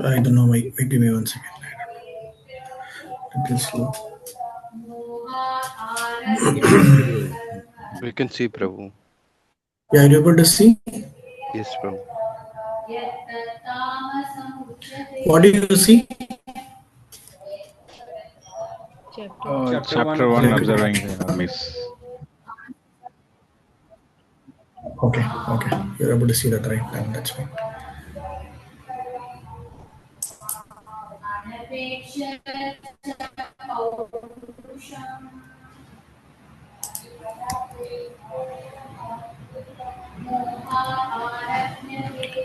I don't know why. Wait, give me 1 second. It is slow. We can see Prabhu. Yeah, are you able to see? Yes, Prabhu. What do you see? Chapter 1 observing the armies. Okay, you're able to see that right now. That's fine.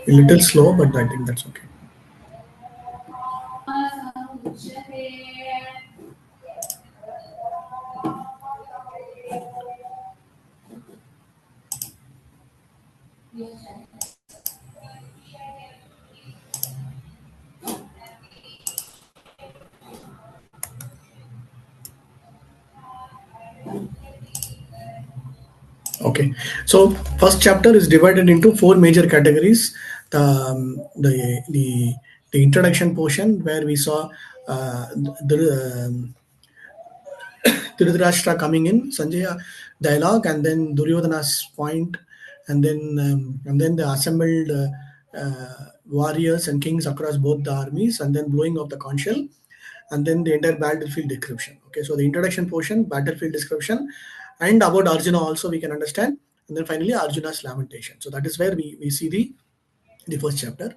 A little slow, but I think that's okay. Okay, so first chapter is divided into four major categories. The introduction portion where we saw the Dhritarashtra coming in, Sanjaya dialogue, and then Duryodhana's point, and then the assembled warriors and kings across both the armies, and then blowing of the conch shell, and then the entire battlefield description. Okay, so the introduction portion, battlefield description, and about Arjuna also we can understand, and then finally Arjuna's lamentation. So that is where we see the first chapter,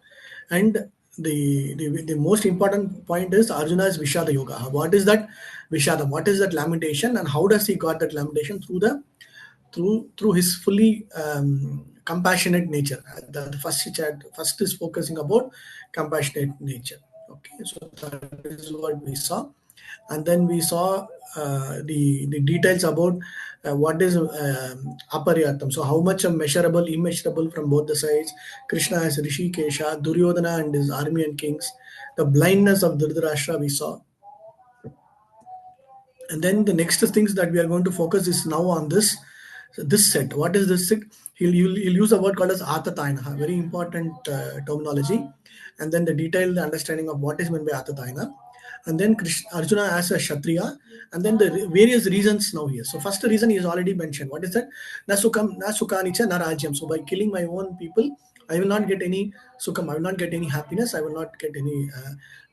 and the most important point is Arjuna's Vishada Yoga. What is that Vishada? What is that lamentation, and how does he got that lamentation through his fully compassionate nature? The first is focusing about compassionate nature. Okay, so that is what we saw, and then we saw the details about what is aparyatam. So how much measurable, immeasurable from both the sides. Krishna as Rishikesha, Duryodhana and his army and kings, the blindness of Dhritarashtra we saw. And then the next things that we are going to focus is now on this set. What is this set? He'll use a word called as Atatayana, very important terminology. And then the detailed understanding of what is meant by Atatayana. And then Arjuna as a Kshatriya, and then the various reasons now here. So first reason he has already mentioned. What is that? Na sukanicha na rajyam. So by killing my own people, I will not get any sukham. I will not get any happiness. I will not get any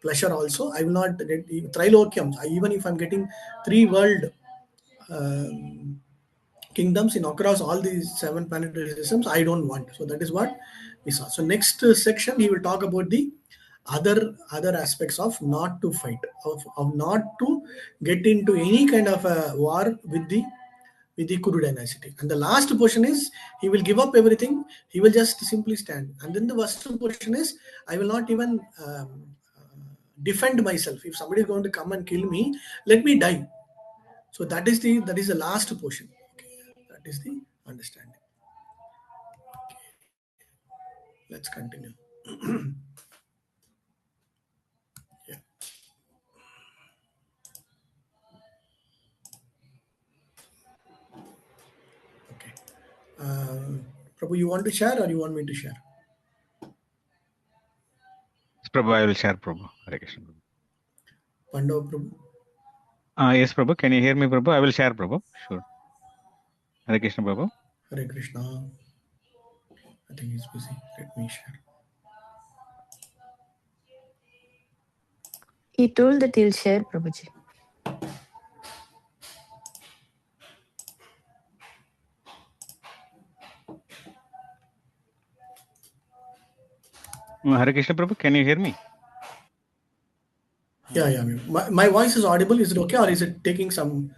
pleasure also. I will not get trilokyam. Even if I'm getting three world kingdoms in across all these seven planetary systems, I don't want. So that is what we saw. So next section he will talk about the other aspects of not to fight, of not to get into any kind of a war with the Kuru dynasty. And the last portion is he will give up everything, he will just simply stand. And then the first portion is I will not even defend myself. If somebody is going to come and kill me, let me die. So that is the last portion. Okay, that is the understanding. Okay. Let's continue. Yeah. Okay. Prabhu, you want to share or you want me to share? Prabhu, I will share, Prabhu. Hare Krishna. Pandav, Prabhu. Yes, Prabhu. Can you hear me, Prabhu? I will share, Prabhu. Sure. Hare Krishna, Prabhu. Hare Krishna. I think he's busy. Let me share. He told that he'll share, Prabhuji. Hare Krishna, Prabhu. Can you hear me? Yeah. My voice is audible. Is it okay, or is it taking some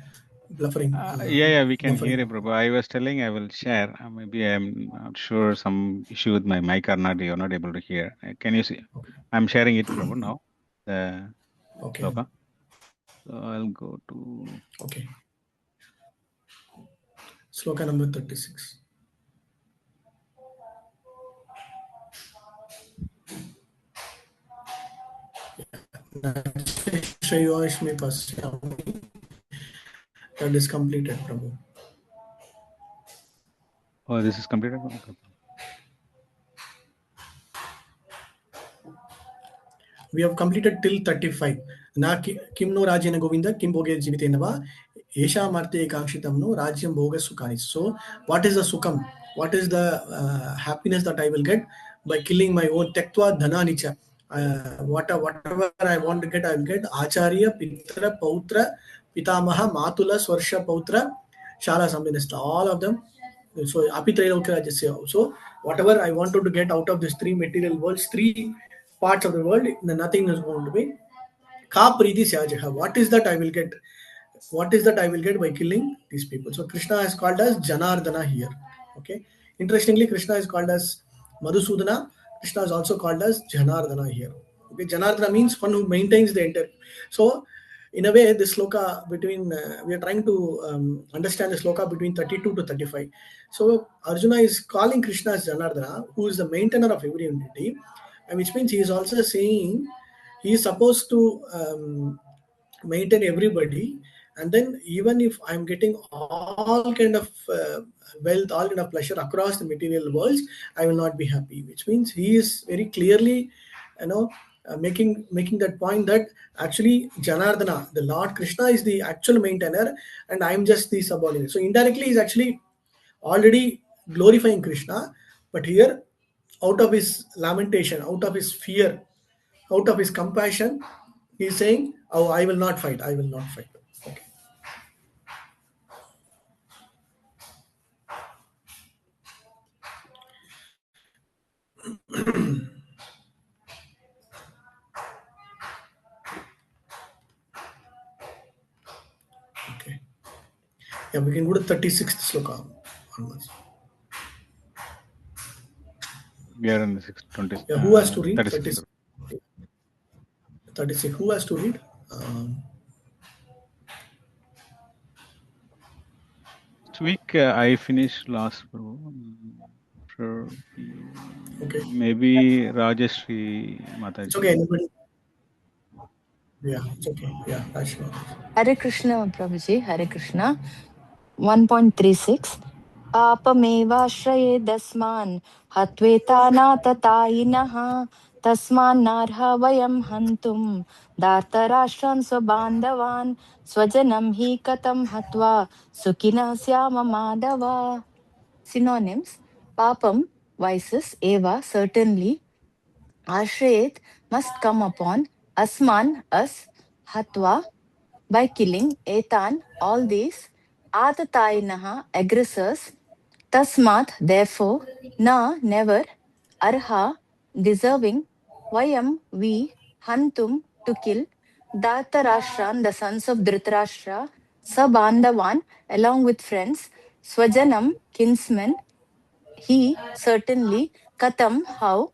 bluffering? Yeah, we can hear you, Prabhu. I was telling I will share. Maybe I'm not sure some issue with my mic or not. You're not able to hear. Can you see? Okay. I'm sharing it, Prabhu, now. The Okay. sloka. So I'll go to. Okay. Sloka number 36. That is completed, Prabhu. Oh, this is completed? Okay. We have completed till 35. Na kim no rajyena govinda kim bhoge jivitenava esha marte ekangshitam no rajyam bhoga sukhani. So what is the sukham? What is the happiness that I will get by killing my own tektva dhana nicha? Whatever I want to get, I will get. Acharya, Pitra, Pautra, Pitamaha, Matula, Swarsha, Pautra, Shala Samvedasta. All of them. So Apitrailoka just say also whatever I wanted to get out of these three material worlds, three parts of the world, nothing is going to be. Ka Priti Syajaha. What is that I will get? What is that I will get by killing these people? So Krishna is called as Janardana here. Okay. Interestingly, Krishna is called as Madhusudana. Krishna is also called as Janardana here. Okay. Janardana means one who maintains the entire. So in a way, this sloka between we are trying to understand the sloka between 32 to 35. So Arjuna is calling Krishna as Janardana, who is the maintainer of every entity, and which means he is also saying he is supposed to maintain everybody, and then even if I'm getting all kind of wealth, all kind of pleasure across the material worlds, I will not be happy, which means he is very clearly, you know, making that point that actually Janardana, the Lord Krishna, is the actual maintainer and I'm just the subordinate. So indirectly he's actually already glorifying Krishna, but here out of his lamentation, out of his fear, out of his compassion, he is saying, oh, I will not fight, I will not fight. Okay. Okay. Yeah, we can go to 36th sloka onwards. We are in the 20, Yeah, who has to read? 36. 36. Who has to read? This week I finished last for Okay. maybe Rajeshri Mataji. It's okay. Anybody? Yeah, it's okay. Yeah, Rashma. Hare Krishna, Prabhuji. Hare Krishna. 1.36. Apamevashrayed dasman hatvetanatatayinah tasmannarha vayam hantum dhartarashtan swabandhavan swajanam hi katam hatva sukina syama madhava. Synonyms: Papam, vices, eva, certainly, Ashrayet, must come upon, Asman, us, Hatva, by killing, Etan, all these, Atatainaha, aggressors, Tasmat, therefore, Na, never, Arha, deserving, Vayam, we, Hantum, to kill, Dhartarashran, the sons of Dhritarashtra, Sabandhavan, along with friends, Swajanam, kinsmen, he, certainly, Katam, how,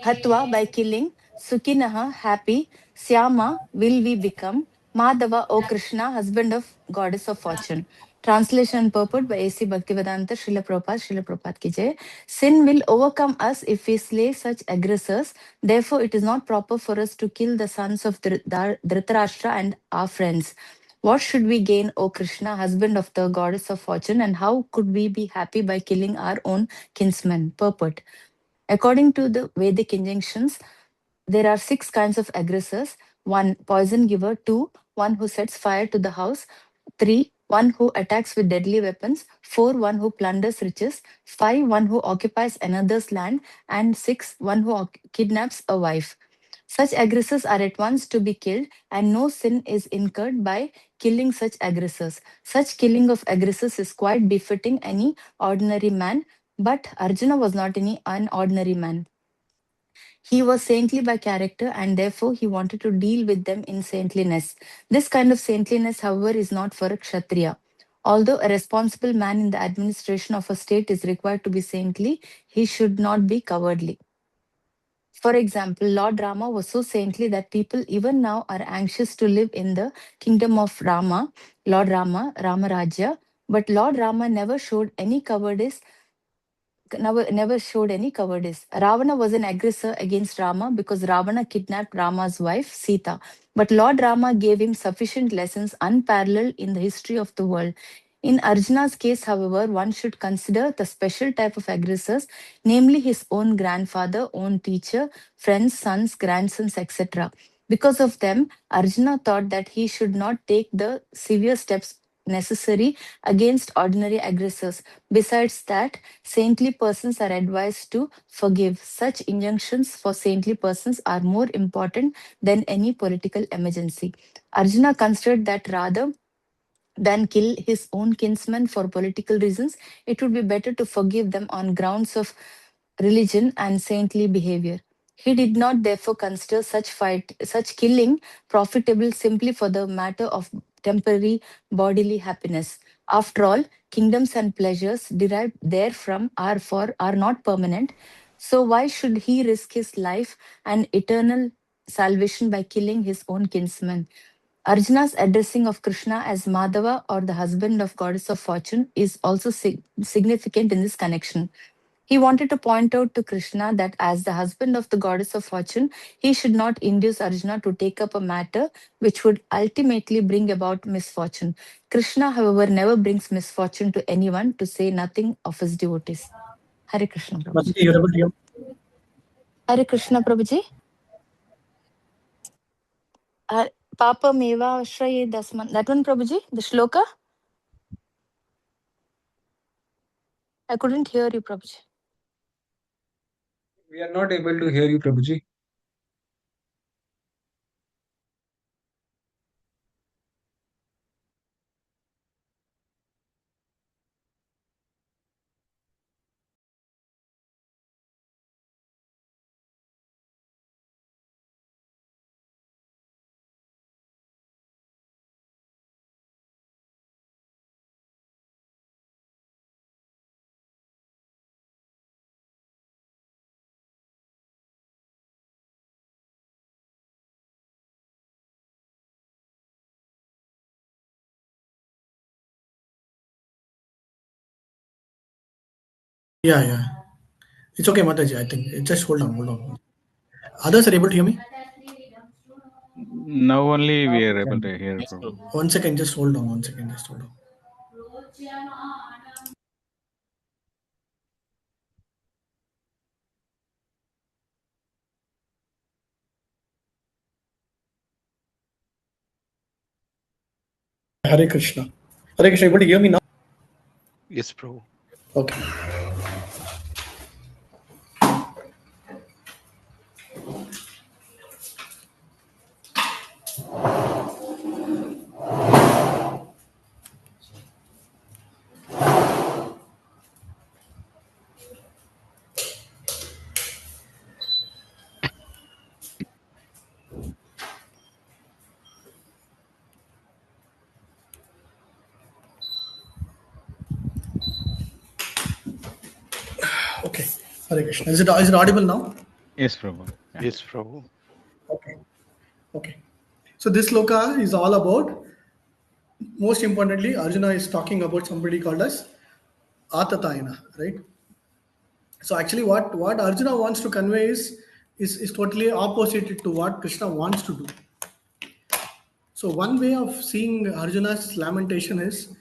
Hatva, by killing, Sukinaha, happy, Syama, will we become, Madhava, O Krishna, husband of goddess of fortune. Translation and purport by A.C. Bhaktivedanta, Srila Prabhupada ki jai. Sin will overcome us if we slay such aggressors. Therefore, it is not proper for us to kill the sons of Dhritarashtra and our friends. What should we gain, O Krishna, husband of the goddess of fortune, and how could we be happy by killing our own kinsmen? Purport. According to the Vedic injunctions, there are 6 kinds of aggressors. 1, poison giver. 2, one who sets fire to the house. 3, one who attacks with deadly weapons. 4, one who plunders riches. 5, one who occupies another's land. And 6, one who kidnaps a wife. Such aggressors are at once to be killed, and no sin is incurred by killing such aggressors. Such killing of aggressors is quite befitting any ordinary man, but Arjuna was not an ordinary man. He was saintly by character, and therefore he wanted to deal with them in saintliness. This kind of saintliness, however, is not for a Kshatriya. Although a responsible man in the administration of a state is required to be saintly, he should not be cowardly. For example, Lord Rama was so saintly that people even now are anxious to live in the kingdom of Rama, Lord Rama, Ramarajya. But Lord Rama never showed any cowardice. Never showed any cowardice. Ravana was an aggressor against Rama because Ravana kidnapped Rama's wife, Sita. But Lord Rama gave him sufficient lessons unparalleled in the history of the world. In Arjuna's case, however, one should consider the special type of aggressors, namely his own grandfather, own teacher, friends, sons, grandsons, etc. Because of them, Arjuna thought that he should not take the severe steps necessary against ordinary aggressors. Besides that, saintly persons are advised to forgive. Such injunctions for saintly persons are more important than any political emergency. Arjuna considered that rather than kill his own kinsmen for political reasons, it would be better to forgive them on grounds of religion and saintly behavior. He did not therefore consider such killing profitable simply for the matter of temporary bodily happiness. After all, kingdoms and pleasures derived therefrom are not permanent. So why should he risk his life and eternal salvation by killing his own kinsmen? Arjuna's addressing of Krishna as Madhava or the husband of goddess of fortune is also significant in this connection. He wanted to point out to Krishna that as the husband of the goddess of fortune, he should not induce Arjuna to take up a matter which would ultimately bring about misfortune. Krishna, however, never brings misfortune to anyone, to say nothing of his devotees. Hare Krishna, Prabhuji. Bhakti, you're able to hear? Hare Krishna, Prabhuji. Papa Meva Shraye Dasman. That one, Prabhuji? The shloka? I couldn't hear you, Prabhuji. We are not able to hear you, Prabhuji. Yeah. It's okay, Mataji. I think just hold on. Others are able to hear me? Now only we are able to hear, Prabhu. 1 second, just hold on. Hare Krishna. Hare Krishna, able to hear me now? Yes, Prabhu. Okay. Okay. Hare Krishna. Is it audible now? Yes, Prabhu. Yeah. Yes, Prabhu. Okay. So this sloka is all about, most importantly, Arjuna is talking about somebody called as Atatayana, right? So actually what Arjuna wants to convey is totally opposite to what Krishna wants to do. So one way of seeing Arjuna's lamentation is,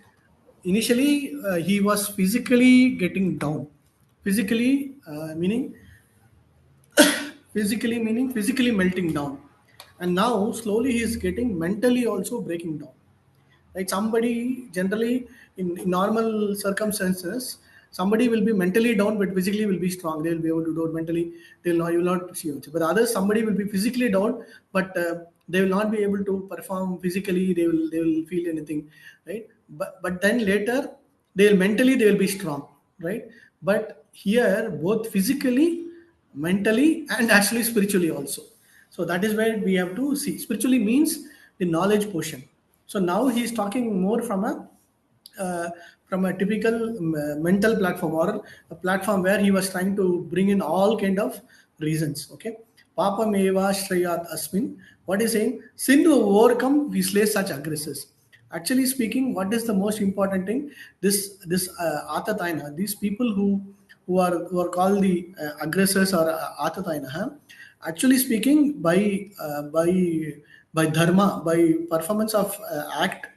initially he was physically getting down. Physically meaning physically melting down, and now slowly he is getting mentally also breaking down, right? Somebody generally in normal circumstances, somebody will be mentally down but physically will be strong, they will be able to do it mentally, you will not see it. But others, somebody will be physically down but they will not be able to perform physically, they will feel anything, right? But then later they will be strong, right? But here both physically, mentally, and actually spiritually also. So that is where we have to see. Spiritually means the knowledge portion. So now he is talking more uh, from a typical mental platform, or a platform where he was trying to bring in all kind of reasons. Okay, Papa Meva Shrayat Asmin. What is saying? Sin to overcome, we slay such aggressors. Actually speaking, what is the most important thing? This Atatayana, these people who are called the aggressors or Atatayana. Actually speaking, by dharma, by performance of act,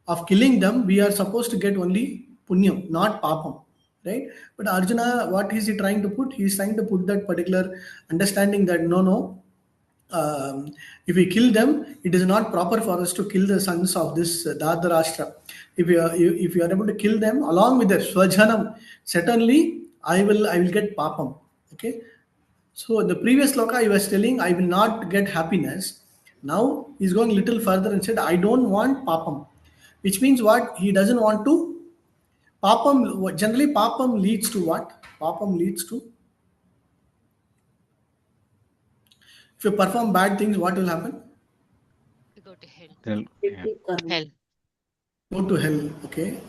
of killing them, we are supposed to get only punyam, not papam, right? But Arjuna, what is he trying to put? He is trying to put that particular understanding that no, if we kill them, it is not proper for us to kill the sons of this Dhartarashtra. If you are able to kill them along with their swajanam, certainly I will get papam. Okay. So the previous sloka I was telling, I will not get happiness. Now he's going a little further and said, I don't want papam, which means what? He doesn't want to. Papam, generally papam leads to what? Papam leads to, if you perform bad things, what will happen? To go to hell. Yeah. Hell. Go to hell. Okay.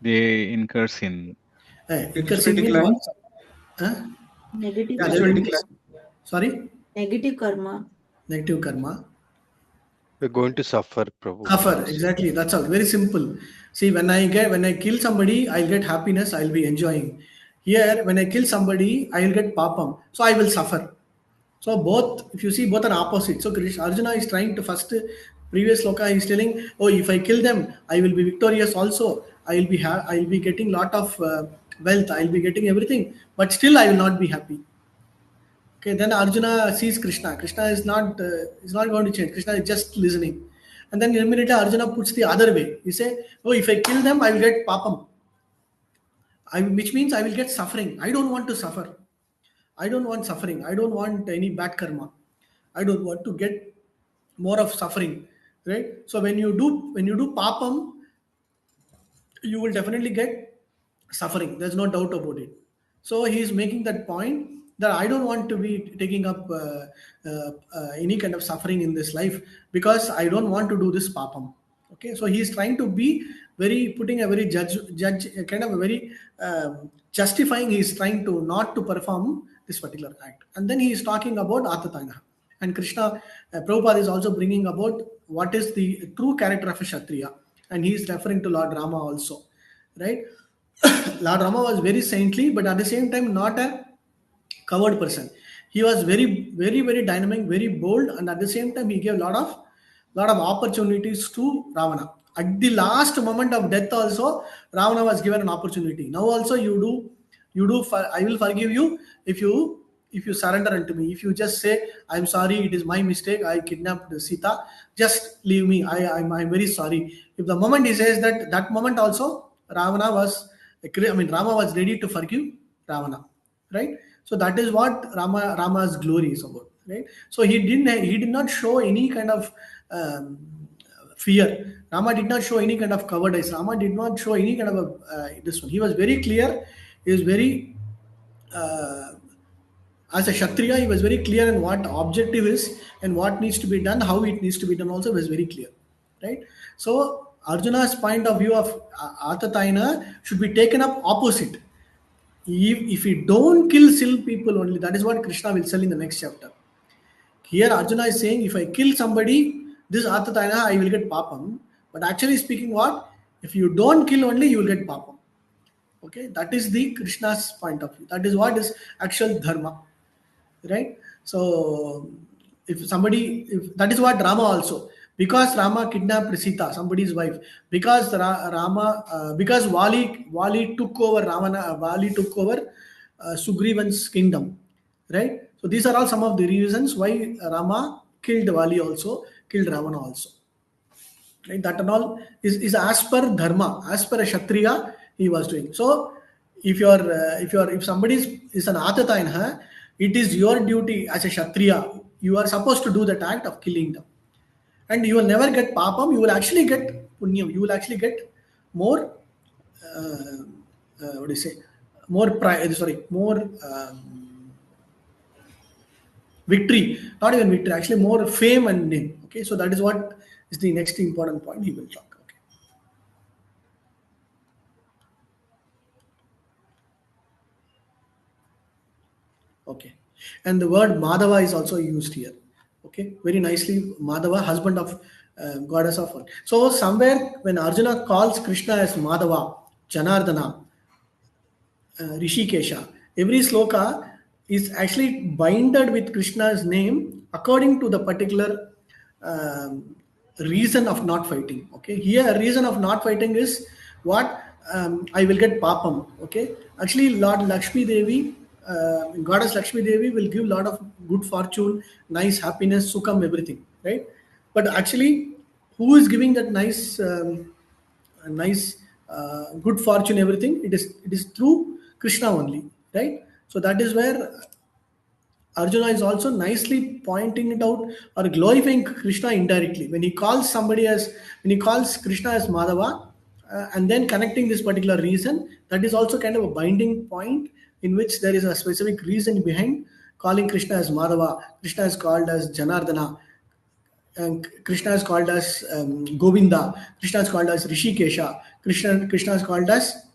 They incur sin. Incursion means decline. what? Huh? Negative Yeah, karma. there will be, decline. sorry? Negative karma. Negative karma. We're going to suffer, Prabhu. Suffer, exactly. That's all. Very simple. See, when I kill somebody, I'll get happiness, I'll be enjoying. Here, when I kill somebody, I'll get papam. So I will suffer. So both, if you see, both are opposite. So Arjuna is trying to first, previous sloka, he's telling, oh, if I kill them, I will be victorious also. I will be getting lot of wealth. I will be getting everything, but still I will not be happy. Okay, then Arjuna sees Krishna. Krishna is not going to change. Krishna is just listening, and then immediately Arjuna puts the other way. He say, oh, if I kill them, I will get papam. Which means I will get suffering. I don't want to suffer. I don't want suffering. I don't want any bad karma. I don't want to get more of suffering, right? So when you do papam, you will definitely get suffering. There's no doubt about it. So he is making that point that I don't want to be taking up any kind of suffering in this life because I don't want to do this papam. Okay, so he is trying to be putting a very judge kind of a very justifying. He is trying to not to perform this particular act, and then he is talking about Atatana. And Krishna, Prabhupada is also bringing about what is the true character of a Kshatriya, and he is referring to Lord Rama also, right? Lord Rama was very saintly, but at the same time not a coward person. He was very, very, very dynamic, very bold, and at the same time he gave lot of opportunities to Ravana. At the last moment of death, also Ravana was given an opportunity. Now also I will forgive you if you surrender unto me. If you just say, I'm sorry, it is my mistake, I kidnapped Sita, just leave me. I'm very sorry. If the moment he says that moment also Rama was ready to forgive Ravana, right? So that is what Rama's glory is about, right? So he did not show any kind of fear. Rama did not show any kind of cowardice. Rama did not show any kind of this one. He was very clear. He was very as a Kshatriya, he was very clear in what objective is and what needs to be done, how it needs to be done also was very clear, right? So Arjuna's point of view of Atatayana should be taken up opposite. If we don't kill still people only, that is what Krishna will tell in the next chapter. Here Arjuna is saying, if I kill somebody, this Atatayana, I will get papam. But actually speaking what? If you don't kill only, you will get papam. Okay, that is the Krishna's point of view. That is what is actual dharma. Right? So if that is what Rama also, because Rama kidnapped Sita, somebody's wife, because because Vali took over Sugrivan's kingdom, right? So these are all some of the reasons why Rama killed Vali also, killed Ravana also, right? That and all is as per dharma, as per a Kshatriya he was doing. So if somebody is an Atatayana, it is your duty as a Kshatriya. You are supposed to do that act of killing them. And you will never get papam, you will actually get punyam. You will actually get more, what do you say, more victory. Not even victory, actually more fame and name. Okay, so that is what is the next important point he will talk. Okay, and the word Madhava is also used here. Okay, very nicely, Madhava, husband of goddess of one. So somewhere when Arjuna calls Krishna as Madhava, Janardana, Rishikesha, every sloka is actually binded with Krishna's name according to the particular reason of not fighting. Okay, here reason of not fighting is what? I will get papam. Okay, actually Lord Lakshmi Devi, Goddess Lakshmi Devi will give lot of good fortune, nice happiness, sukham, everything, right? But actually, who is giving that nice good fortune, everything? It is through Krishna only, right? So that is where Arjuna is also nicely pointing it out or glorifying Krishna indirectly when he calls Krishna as Madhava, and then connecting this particular reason. That is also kind of a binding point in which there is a specific reason behind calling Krishna as Madhava. Krishna is called as Janardana, and Krishna is called as Govinda. Krishna is called as Rishikesha. Krishna is called as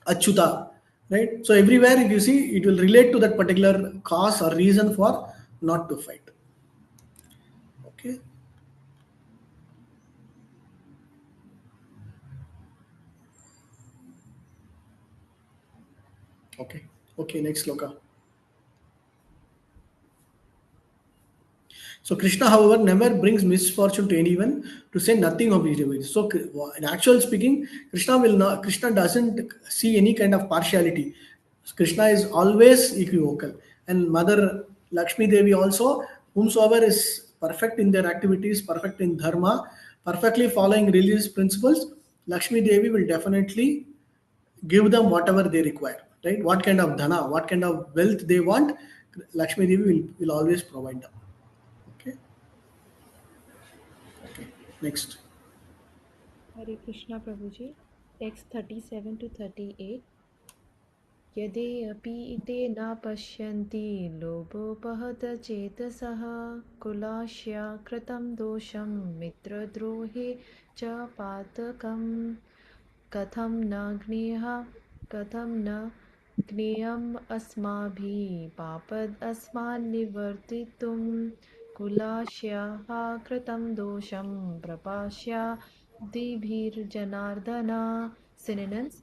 Achyuta, right? So everywhere, if you see, it will relate to that particular cause or reason for not to fight. Okay. Okay. Okay. Next sloka. So Krishna, however, never brings misfortune to anyone, to say nothing of his devotees. So in actual speaking, Krishna doesn't see any kind of partiality. Krishna is always equivocal. And Mother Lakshmi Devi also, whomsoever is perfect in their activities, perfect in dharma, perfectly following religious principles, Lakshmi Devi will definitely give them whatever they require, right? What kind of dhana, what kind of wealth they want, Lakshmi Devi will always provide them. Okay. Okay, next. Hare Krishna Prabhuji. Text 37 to 38. यदेऽपि ते न पश्यन्ति लोभोपहत चेतसः कुलाश्या कृतं दोषं मित्रद्रोहे च पातकं कथं न ज्ञेयम् अस्माभिः पापदस्मान् निवर्तितुं कुलाश्याः कृतं दोषं प्रपाश्यादिभिर्जनार्दन. Synonyms: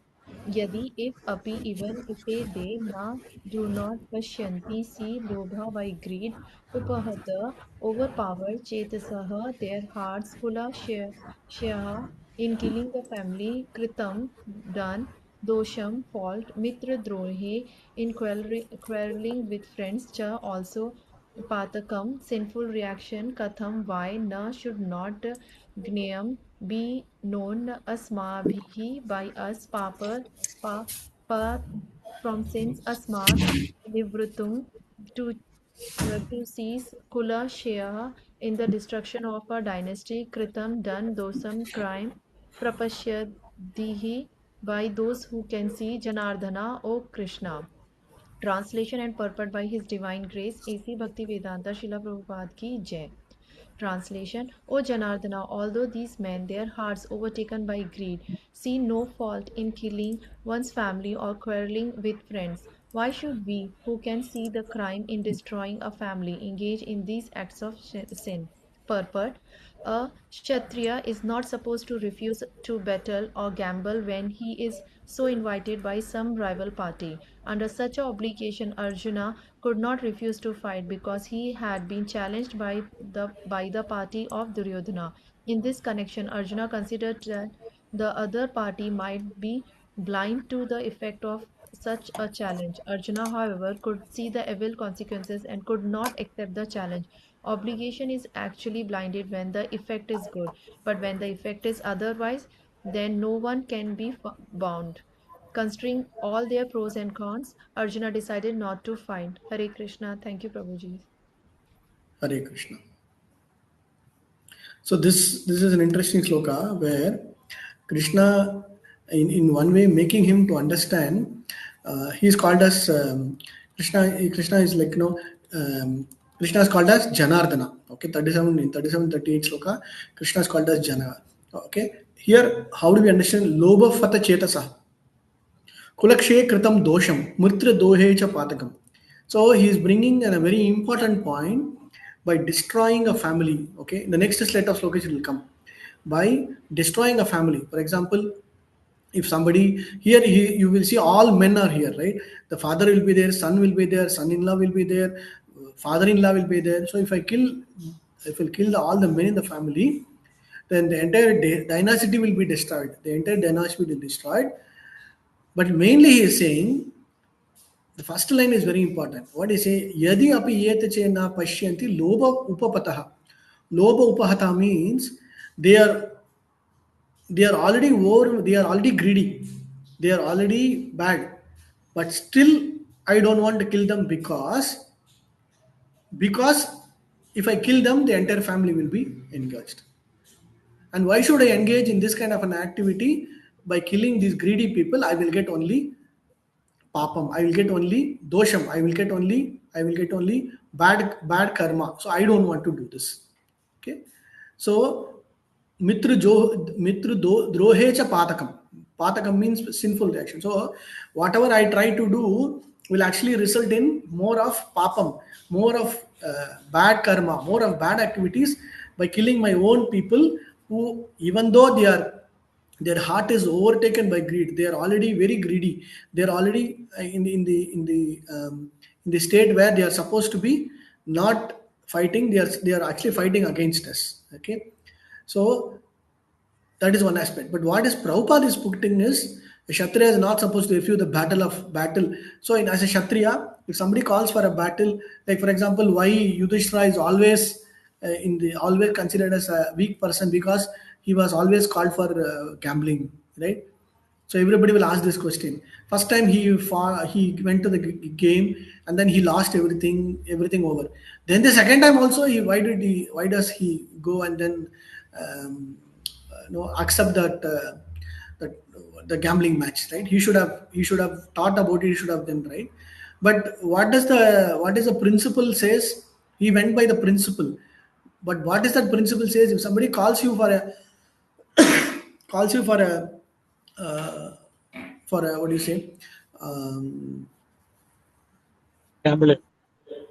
Yadi, if, api, even, ite, they, na, do not, pashyanti, see, lobha, by greed, upahata, overpower, chetasaha, their hearts, kula, shyaha, in killing the family, kritam, done, dosham, fault, mitra, drohe, in quarreling with friends, cha, also, patakam, sinful reaction, katham, why, na, should not, gnayam, be known, asmabhihi, by us, pa, pa, from sins, asmat, nivrutum, to cease, kula, shaya, in the destruction of a dynasty, kritam, done, dosam, crime, prapashyadihi, by those who can see, janardhana, O Krishna. Translation and purport by His Divine Grace, A.C. Bhakti Vedanta Srila Prabhupada Ki Jai. Translation: O Janardana, although these men, their hearts overtaken by greed, see no fault in killing one's family or quarreling with friends, why should we, who can see the crime in destroying a family, engage in these acts of sin? Purport: a Kshatriya is not supposed to refuse to battle or gamble when he is so invited by some rival party. Under such a obligation, Arjuna could not refuse to fight because he had been challenged by the party of Duryodhana. In this connection, Arjuna considered that the other party might be blind to the effect of such a challenge. Arjuna, however, could see the evil consequences and could not accept the challenge. Obligation is actually blinded when the effect is good, but when the effect is otherwise, then no one can be bound. Considering all their pros and cons, Arjuna decided not to fight. Hare Krishna. Thank you, Prabhuji. Hare Krishna. So this is an interesting sloka where Krishna, in one way, making him to understand, he is called as Krishna. Krishna is like Krishna is called as Janardana. Okay, 38 sloka. Krishna is called as Jana. Okay, here how do we understand Lobha Fata Chetasa? Kulakshe Kritam Dosham, Murtra Dohecha Patakam. So he is bringing a very important point by destroying a family. Okay, in the next slate of slokas it will come. By destroying a family, for example, if somebody here, you will see all men are here, right? The father will be there, son will be there, son-in-law will be there, father-in-law will be there. So if I kill if we'll kill all the men in the family, then the entire dynasty will be destroyed. The entire dynasty will be destroyed. But mainly he is saying, the first line is very important. What he say? Yadi api yete na pashyanti loba upapataha. Loba upahata means they are already over, they are already greedy, they are already bad. But still, I don't want to kill them because if I kill them, the entire family will be engaged. And why should I engage in this kind of an activity? By killing these greedy people, I will get only papam. I will get only dosham. I will get only bad karma. So I don't want to do this. Okay. So drohe cha patakam. Patakam means sinful reaction. So whatever I try to do will actually result in more of papam, more of bad karma, more of bad activities by killing my own people who, even though their heart is overtaken by greed, they are already very greedy, they are already in the state where they are supposed to be not fighting, they are actually fighting against us. Okay. So that is one aspect. But what is Prabhupada is putting is a Kshatriya is not supposed to refuse the battle. So as a Kshatriya, if somebody calls for a battle, like for example, why Yudhishthira is always always considered as a weak person, because he was always called for gambling, right? So everybody will ask this question. First time he went to the game and then he lost everything over. Then the second time also, why does he go and then accept that the gambling match, right? He should have thought about it. He should have done, right. But what is the principle says? He went by the principle. But what is that principle says? If somebody calls you for a uh, what do you say? Gambling.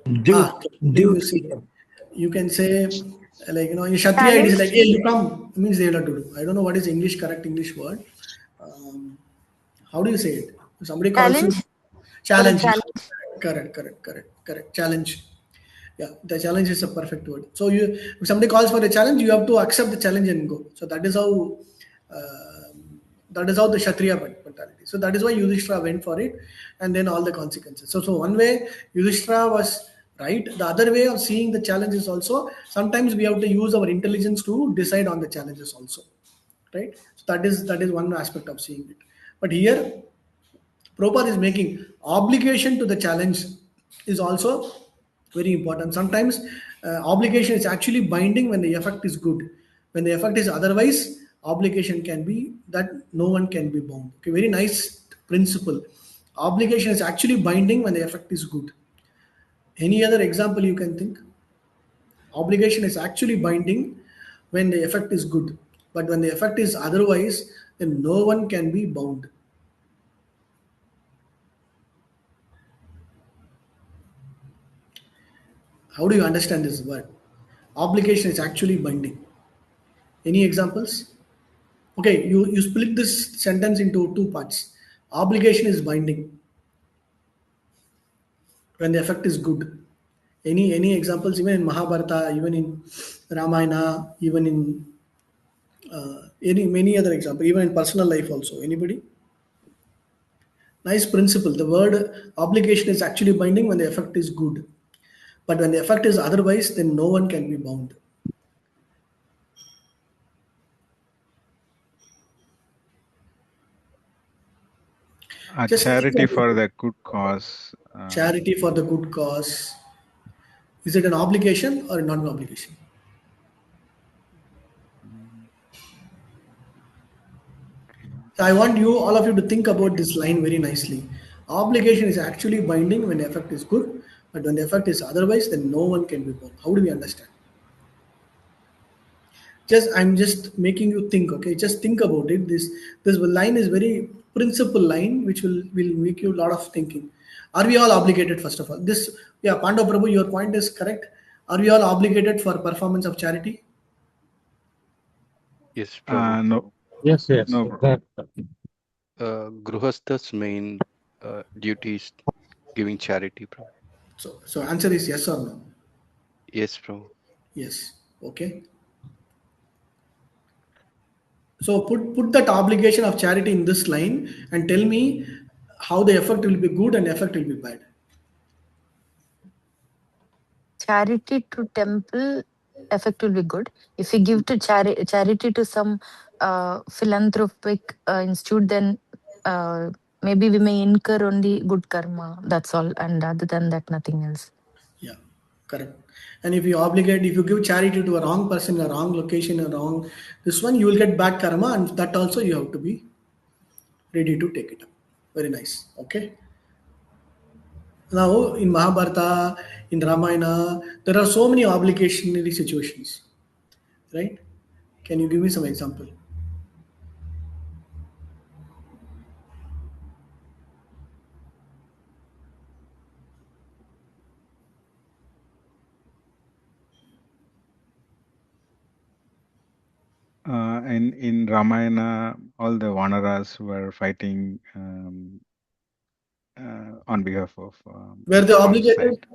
You see, you can say, like, in Kshatriya it is like, hey, you come, means they will have to do. I don't know what is correct English word. How do you say it? If somebody calls you challenge. Correct. Challenge. Yeah, the challenge is a perfect word. So if somebody calls for a challenge, you have to accept the challenge and go. So that is how the Kshatriya mentality. So that is why Yudhishthira went for it, and then all the consequences. So one way Yudhishthira was right. The other way of seeing the challenges also, sometimes we have to use our intelligence to decide on the challenges also, right? So that is one aspect of seeing it. But here, Prabhupada is making obligation to the challenge is also very important. Sometimes obligation is actually binding when the effect is good. When the effect is otherwise, obligation can be that no one can be bound. Okay, very nice principle. Obligation is actually binding when the effect is good. Any other example you can think? Obligation is actually binding when the effect is good. But when the effect is otherwise, then no one can be bound. How do you understand this word? Obligation is actually binding. Any examples? Okay, you split this sentence into two parts. Obligation is binding when the effect is good. Any examples? Even in Mahabharata, even in Ramayana, even in many other examples, even in personal life also. Anybody? Nice principle. The word obligation is actually binding when the effect is good. But when the effect is otherwise, then no one can be bound. Charity for the good cause. Charity for the good cause. Is it an obligation or not an obligation? So I want all of you to think about this line very nicely. Obligation is actually binding when the effect is good, but when the effect is otherwise, then no one can be bound. How do we understand? I'm just making you think. Okay, just think about it. This line is very principle line, which will make you a lot of thinking. Are we all obligated? First of all, Pandav Prabhu, your point is correct. Are we all obligated for performance of charity? Yes, Prabhu. No. Yes. No, Prabhu. Gruhasta's main duty is giving charity, Prabhu. So answer is yes or no? Yes, Prabhu. Yes. Okay. So put that obligation of charity in this line and tell me how the effect will be good and effect will be bad. Charity to temple effect will be good. If we give to charity to some philanthropic institute, then maybe we may incur only good karma. That's all. And other than that, nothing else. Yeah, correct. And if you give charity to a wrong person, a wrong location, a wrong this one, you will get bad karma, and that also you have to be ready to take it up. Very nice. Okay. Now in Mahabharata, in Ramayana, there are so many obligationary situations, right? Can you give me some example? In Ramayana, all the Vanaras were fighting on behalf of Were they one obligated?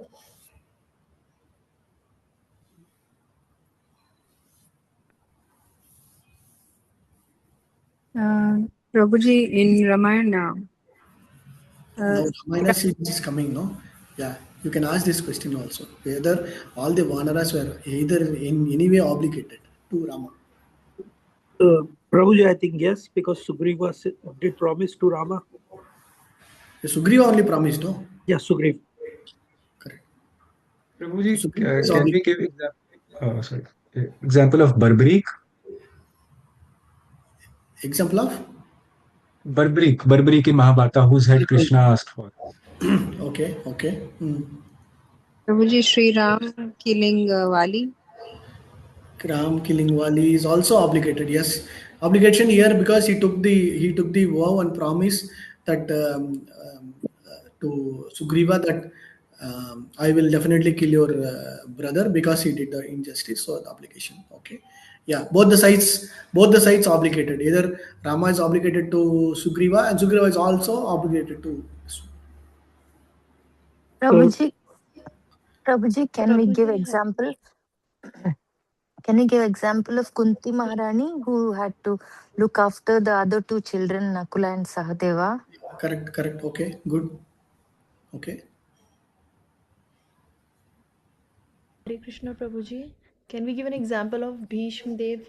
side. Prabhuji, in Ramayana, Now Ramayana series is coming, no? Yeah, you can ask this question also. Whether all the Vanaras were either in any way obligated to Rama. Prabhuji, I think yes, because Sugriva did promise to Rama. Sugriva only promised, no? Yeah, Sugriva. Correct. Prabhuji, Sugriva is can we obligated. give example of Barbarik? Example of? Barbarik in Mahabharata, whose head Krishna asked for. Okay, okay. Prabhuji, Sri Ram killing Wali. Ram killing Wali is also obligated. Yes, obligation here because he took the vow and promise that to Sugriva that I will definitely kill your brother because he did the injustice. So the obligation. Okay, yeah, both the sides obligated. Either Rama is obligated to Sugriva and Sugriva is also obligated to. Prabhuji, can we give Prabhuji, example? Can you give example of Kunti Maharani who had to look after the other two children, Nakula and Sahadeva? Correct. Okay, good. Okay. Hare Krishna Prabhuji, can we give an example of Bhishma Dev,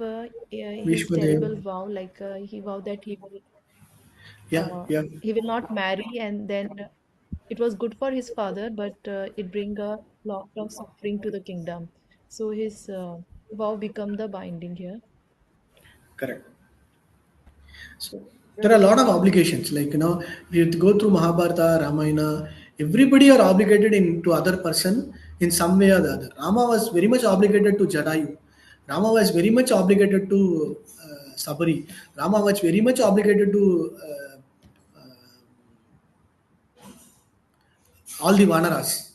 his Bhishma terrible Dev. vow, like he vowed that Yeah, yeah. he will not marry, and then it was good for his father, but it bring a lot of suffering to the kingdom. So his vow become the binding here. Correct. So there are a lot of obligations. Like if you go through Mahabharata, Ramayana, everybody are obligated to other person in some way or the other. Rama was very much obligated to Jadayu. Rama was very much obligated to Sabari. Rama was very much obligated to all the Vanaras,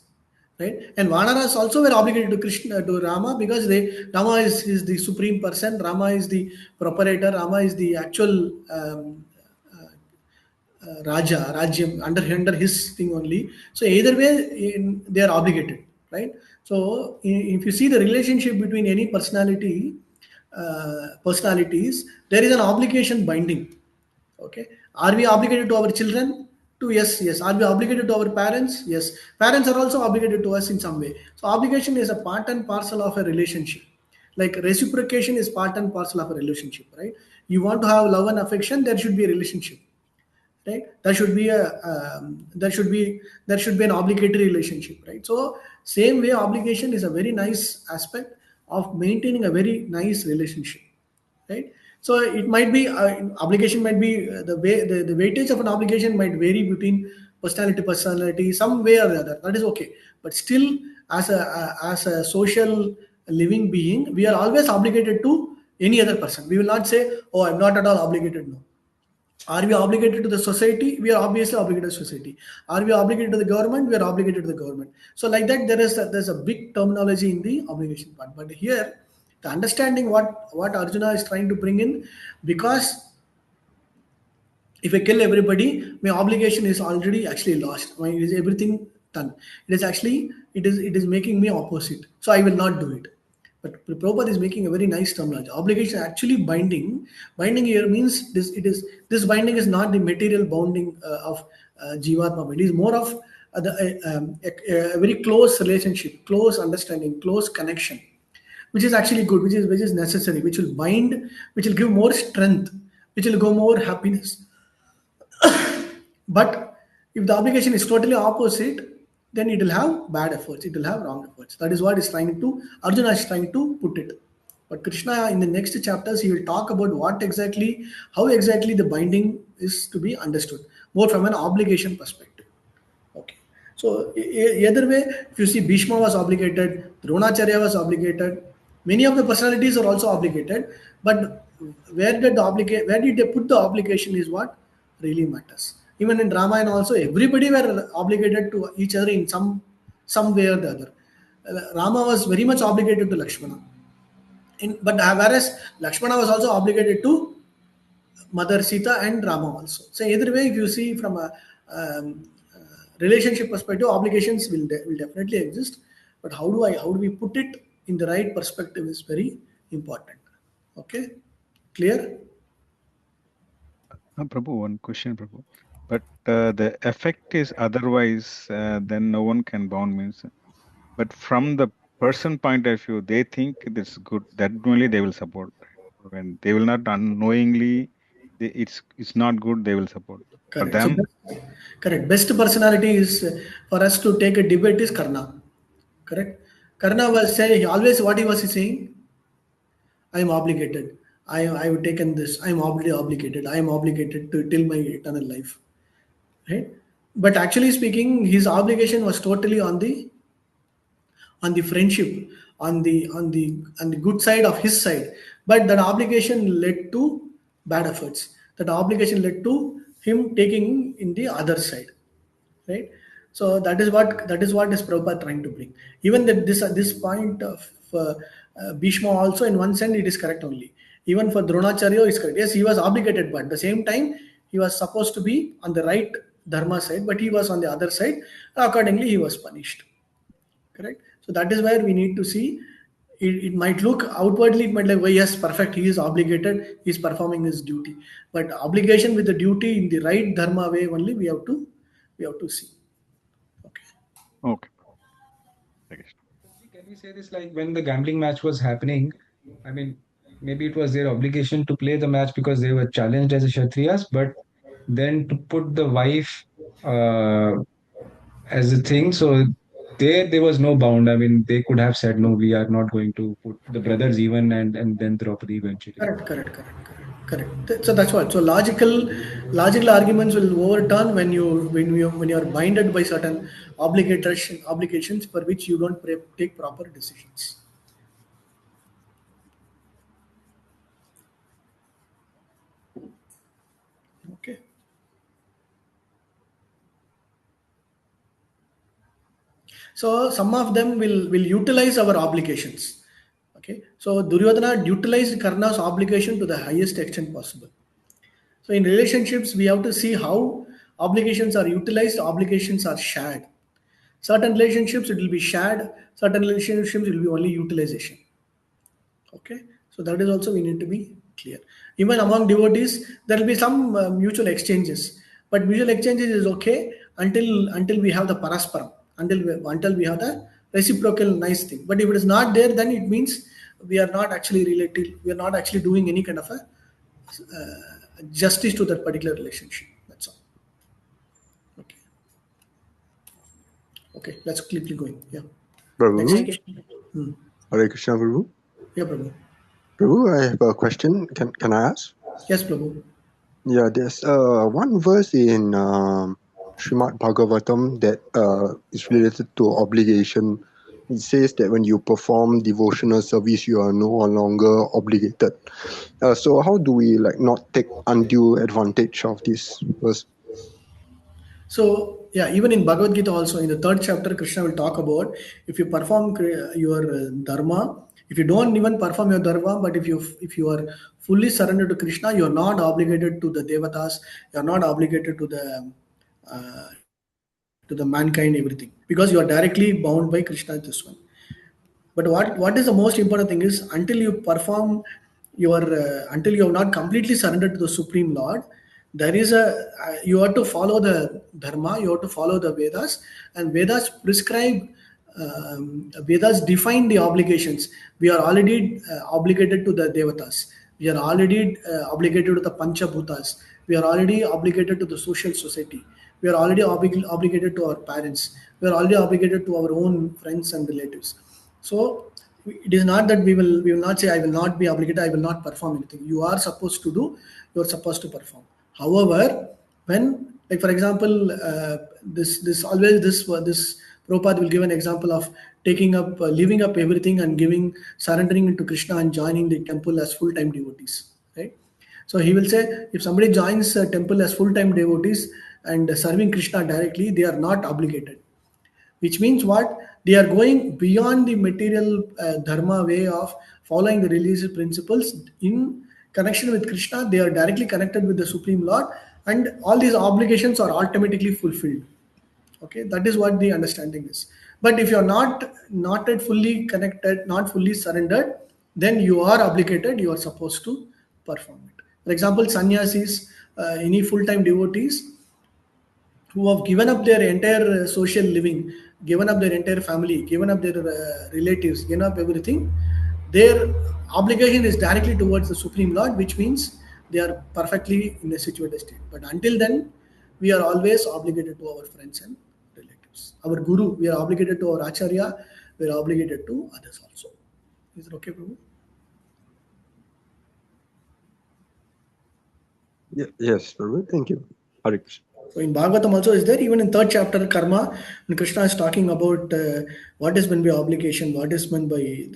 right? And Vanaras also were obligated to Krishna, to Rama, because Rama is the supreme person. Rama is the properator. Rama is the actual Rajyam under his thing only. So either way, they are obligated, right? So if you see the relationship between any personalities, there is an obligation binding. Okay, are we obligated to our children? To yes. Are we obligated to our parents? Yes. Parents are also obligated to us in some way. So obligation is a part and parcel of a relationship. Like reciprocation is part and parcel of a relationship, right? You want to have love and affection, there should be a relationship, right? There should be an obligatory relationship, right? So same way, obligation is a very nice aspect of maintaining a very nice relationship, right? So it might be obligation might be the weightage of an obligation might vary between personality to personality, some way or the other. That is okay, but still, as a social living being, we are always obligated to any other person. We will not say, oh, I'm not at all obligated. No. Are we obligated to the society? We are obviously obligated to society. Are we obligated to the government? We are obligated to the government. So like that, there's a big terminology in the obligation part. But here, the understanding what Arjuna is trying to bring in, because if I kill everybody, my obligation is already actually lost. My is everything done. It is making me opposite. So I will not do it. But Prabhupada is making a very nice terminology. Obligation actually binding. Binding here means this binding is not the material bounding of Jivatma. It is more of a very close relationship, close understanding, close connection, which is actually good, which is necessary, which will bind, which will give more strength, which will give more happiness. But if the obligation is totally opposite, then it will have bad efforts, it will have wrong efforts. That is what is trying to Arjuna is trying to put it. But Krishna in the next chapters he will talk about how exactly the binding is to be understood, more from an obligation perspective. Okay. So either way, if you see Bhishma was obligated, Dronacharya was obligated, many of the personalities are also obligated, but where did they put the obligation is what really matters. Even in Ramayana also, everybody were obligated to each other in some way or the other. Rama was very much obligated to Lakshmana. But whereas Lakshmana was also obligated to Mother Sita and Rama also. So either way, if you see from a relationship perspective, obligations will definitely exist. But how do we put it in the right perspective is very important. Okay, clear? Prabhu, one question, Prabhu. But the effect is otherwise, then no one can bound means. But from the person point of view, they think this good. That only they will support. When they will not unknowingly, it's not good. They will support. For Correct. So them, correct. Best personality is for us to take a debate is Karna. Correct. Karna was saying always what he was saying. I am obligated. I have taken this. I am already obligated. I am obligated to till my eternal life. Right. But actually speaking, his obligation was totally on the friendship, on the good side of his side. But that obligation led to bad efforts. That obligation led to him taking in the other side, right? So that is what is Prabhupada trying to bring. Even that this point of Bhishma also in one sense it is correct only. Even for Dronacharya is correct. Yes, he was obligated, but at the same time he was supposed to be on the right dharma side, but he was on the other side. Accordingly, he was punished. Correct. So that is where we need to see. It might look outwardly, it might like, well, yes, perfect. He is obligated. He is performing his duty. But obligation with the duty in the right dharma way only we have to see. Okay. okay. I guess. Can we say this like when the gambling match was happening? I mean, maybe it was their obligation to play the match because they were challenged as a Kshatriyas, but then to put the wife uh, as a thing, so there was no bound. I mean, they could have said no, we are not going to put the brothers even, and then Draupadi eventually. Correct. So that's what. So logical arguments will overturn when you are binded by certain obligations for which you don't take proper decisions. Okay. So some of them will utilize our obligations. Okay. So Duryodhana utilized Karna's obligation to the highest extent possible. So in relationships, we have to see how obligations are utilized, obligations are shared. Certain relationships it will be shared, certain relationships will be only utilization. Okay. So that is also we need to be clear. Even among devotees, there will be some mutual exchanges, but mutual exchanges is okay until we have the parasparam, until we have the reciprocal nice thing. But if it is not there, then it means we are not actually related. We are not actually doing any kind of a justice to that particular relationship. That's all. Okay. Okay. Let's quickly going. Yeah. Prabhu, Next. Hare Krishna, Prabhu. Yeah, Prabhu. Prabhu, I have a question. Can I ask? Yes, Prabhu. Yeah, there's one verse in Srimad Bhagavatam that is related to obligation. It says that when you perform devotional service, you are no longer obligated. So how do we not take undue advantage of this verse? So yeah, even in Bhagavad Gita also in the 3rd chapter, Krishna will talk about if you perform your dharma, if you don't even perform your dharma, but if you are fully surrendered to Krishna, you are not obligated to the devatas, you are not obligated to the mankind, everything, because you are directly bound by Krishna. This one. But what is the most important thing is until you perform your until you have not completely surrendered to the Supreme Lord, there is a you have to follow the dharma, you have to follow the Vedas, and Vedas prescribe. Vedas define the obligations. We are already obligated to the devatas. We are already obligated to the panchabhutas. We are already obligated to the social society. We are already obligated to our parents. We are already obligated to our own friends and relatives. So it is not that we will not say I will not be obligated, I will not perform anything. You are supposed to do, you are supposed to perform. However, when, like for example, this always this Prabhupada will give an example of taking up, leaving up everything and surrendering into Krishna and joining the temple as full-time devotees, right? So he will say, if somebody joins a temple as full-time devotees and serving Krishna directly, they are not obligated. Which means what? They are going beyond the material dharma way of following the religious principles in connection with Krishna. They are directly connected with the Supreme Lord, and all these obligations are automatically fulfilled. Okay, that is what the understanding is. But if you are not yet fully connected, not fully surrendered, then you are obligated, you are supposed to perform it. For example, sannyasis, any full-time devotees who have given up their entire social living, given up their entire family, given up their relatives, given up everything, their obligation is directly towards the Supreme Lord, which means they are perfectly in a situated state. But until then, we are always obligated to our friends and relatives. Our Guru, we are obligated to our Acharya, we are obligated to others also. Is it okay, Prabhu? Yes, Prabhu. Thank you. Hare Krishna. So in Bhagavatam also is there, even in third chapter Karma, when Krishna is talking about what is meant by obligation, what is meant by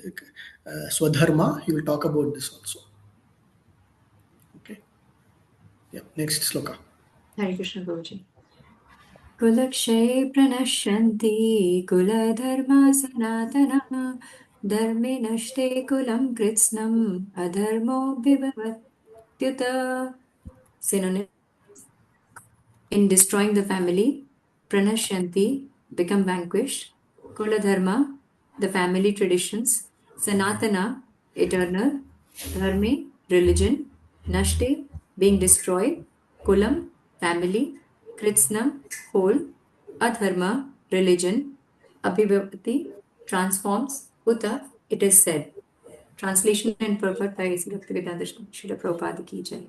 Swadharma, he will talk about this also. Okay. Yeah. Next sloka. Hare Krishna Prabhuji. Kulakshay pranashanti kuladharma sanatana dharme nashte kulam kritsnam adharmo bhivavatyuta. Synonym. In destroying the family, pranashyanti, become vanquished, kuladharma, the family traditions, sanatana, eternal, dharme, religion, nashte, being destroyed, kulam, family, kritsna, whole, adharma, religion, abhivapati, transforms, uta, it is said. Translation and purport by Bhaktivedanta Srila Prabhupada ki jai.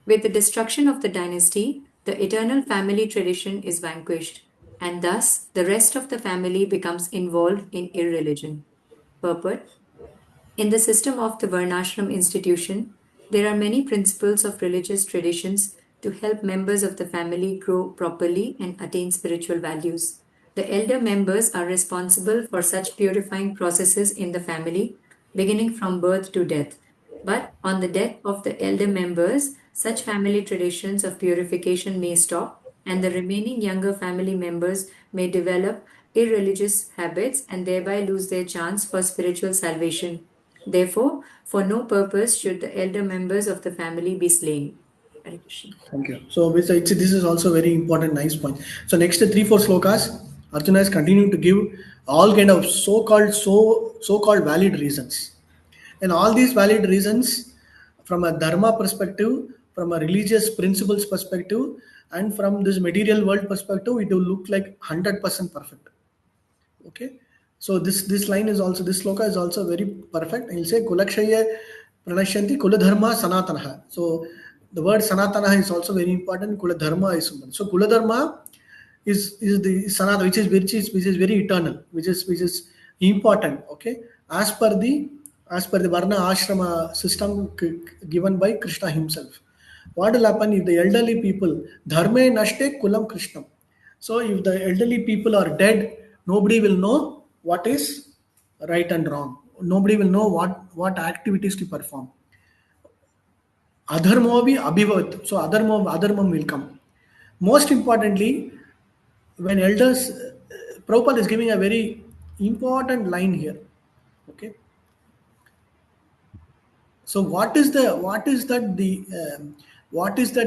With the destruction of the dynasty, the eternal family tradition is vanquished, and thus the rest of the family becomes involved in irreligion. Purport. In the system of the Varnashram institution, there are many principles of religious traditions to help members of the family grow properly and attain spiritual values. The elder members are responsible for such purifying processes in the family, beginning from birth to death. But on the death of the elder members, such family traditions of purification may stop, and the remaining younger family members may develop irreligious habits and thereby lose their chance for spiritual salvation. Therefore, for no purpose should the elder members of the family be slain. Hare Krishna. Thank you. So this is also very important, nice point. So next 3-4 slokas, Arjuna is continuing to give all kind of so-called valid reasons. And all these valid reasons from a dharma perspective, from a religious principles perspective, and from this material world perspective, it will look like 100% perfect. Okay. So this line is also, this sloka is also very perfect. He'll say Kulakshaya Pranashyanti Kuladharma Sanatanaha. So the word Sanatanaha is also very important. Kuladharma is important. So Kuladharma is the Sanatana, which is very eternal, which is important. Okay. As per the Varna Ashrama system given by Krishna himself. What will happen if the elderly people, Dharme Nashte Kulam Krishnam. So if the elderly people are dead, nobody will know what is right and wrong. Nobody will know what activities to perform. Adharmo bhi abhivat. So adharmam will come. Most importantly, when elders, Prabhupada is giving a very important line here. Okay. So what is that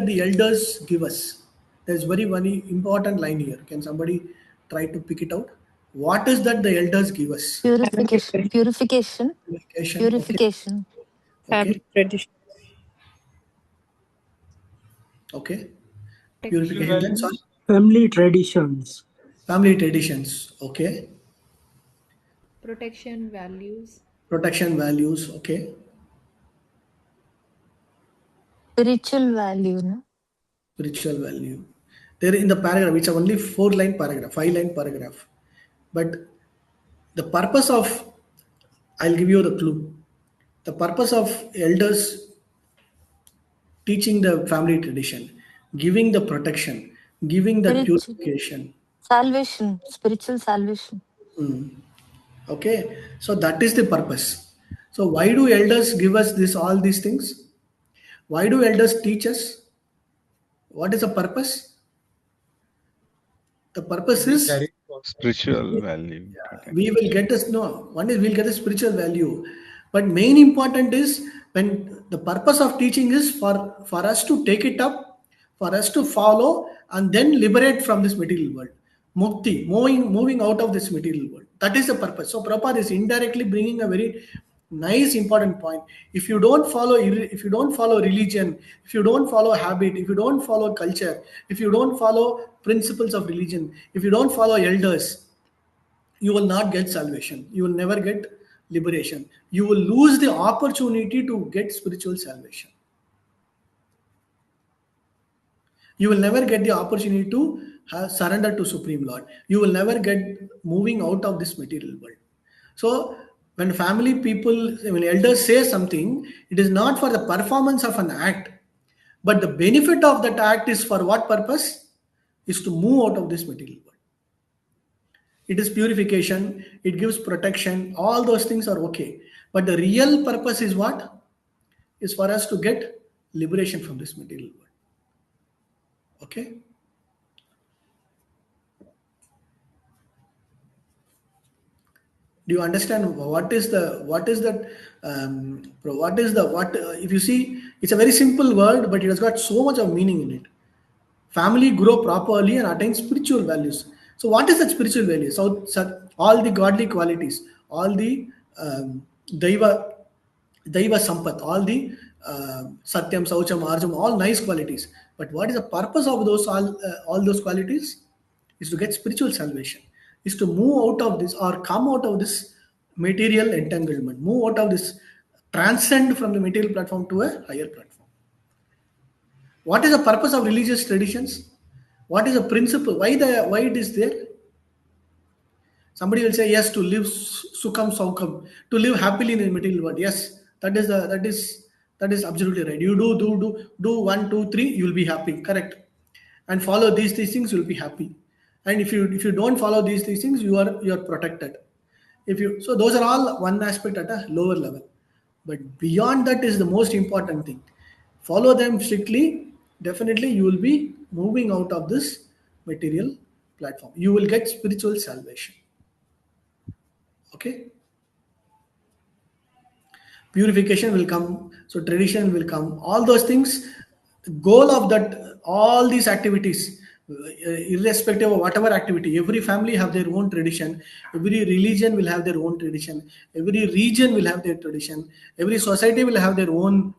the elders give us? There's very important line here. Can somebody try to pick it out? What is that the elders give us? Purification. Purification. Purification. Okay. Purification. Okay. Family tradition. Okay. Social Purification. Then sorry. values. Family traditions. Family traditions. Okay. Protection values. Protection values. Okay. Spiritual value. No? Spiritual value. There in the paragraph, it's a only 4-line paragraph, 5-line paragraph. But the purpose of, I'll give you the clue. The purpose of elders teaching the family tradition, giving the protection, giving the Spiritual purification. salvation. Spiritual salvation. Okay, so that is the purpose. So why do elders give us this all these things? Why do elders teach us? What is the purpose? The purpose We is carry forward. Spiritual value. Okay. we will get this. No, one is we'll get the spiritual value, but main important is when the purpose of teaching is for us to take it up, for us to follow, and then liberate from this material world. Mukti, moving out of this material world. That is the purpose. So Prabhupada is indirectly bringing a very nice important point. If you don't follow religion, if you don't follow habit, if you don't follow culture, if you don't follow principles of religion, if you don't follow elders, you will not get salvation. You will never get liberation. You will lose the opportunity to get spiritual salvation. You will never get the opportunity to surrender to Supreme Lord. You will never get moving out of this material world. So when family people, when elders say something, it is not for the performance of an act, but the benefit of that act is for what purpose? Is to move out of this material world. It is purification, it gives protection, all those things are okay. But the real purpose is what? Is for us to get liberation from this material world. Okay? Do you understand what is that? If you see, it's a very simple word, but it has got so much of meaning in it. Family grow properly and attain spiritual values. So what is that spiritual value? So all the godly qualities, all the daiva sampat, all the satyam, saucham, arjam, all nice qualities. But what is the purpose of those all those qualities? Is to get spiritual salvation, is to move out of this or come out of this material entanglement, move out of this, transcend from the material platform to a higher platform. What is the purpose of religious traditions? What is the principle? Why it is there? Somebody will say yes, to live sukham saukam, to live happily in the material world. Yes, that is absolutely right. You do 1, 2, 3, you will be happy. Correct. And follow these things, you will be happy. And if you don't follow these things, you are protected. So those are all one aspect at a lower level. But beyond that is the most important thing. Follow them strictly. Definitely, you will be moving out of this material platform. You will get spiritual salvation. Okay, purification will come, so tradition will come, all those things. The goal of that, all these activities, irrespective of whatever activity, every family have their own tradition, every religion will have their own tradition, every region will have their tradition, every society will have their own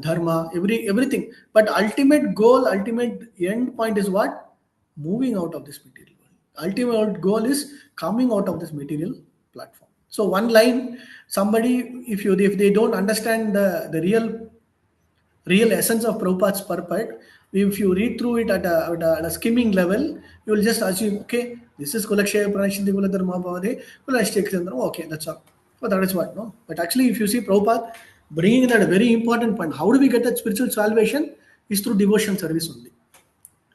dharma, everything. But ultimate goal, ultimate end point is what? Moving out of this material world. Ultimate goal is coming out of this material platform. So one line, somebody, if they don't understand the real essence of Prabhupada's purport, if you read through it at a skimming level, you will just assume, okay, this is Kulakshaya Pranashinti Kula Dharma Bhavade, Kulashtekandra, okay, that's all. So that is what, no? But actually, if you see Prabhupada bringing that a very important point, how do we get that spiritual salvation? Is through devotion service only,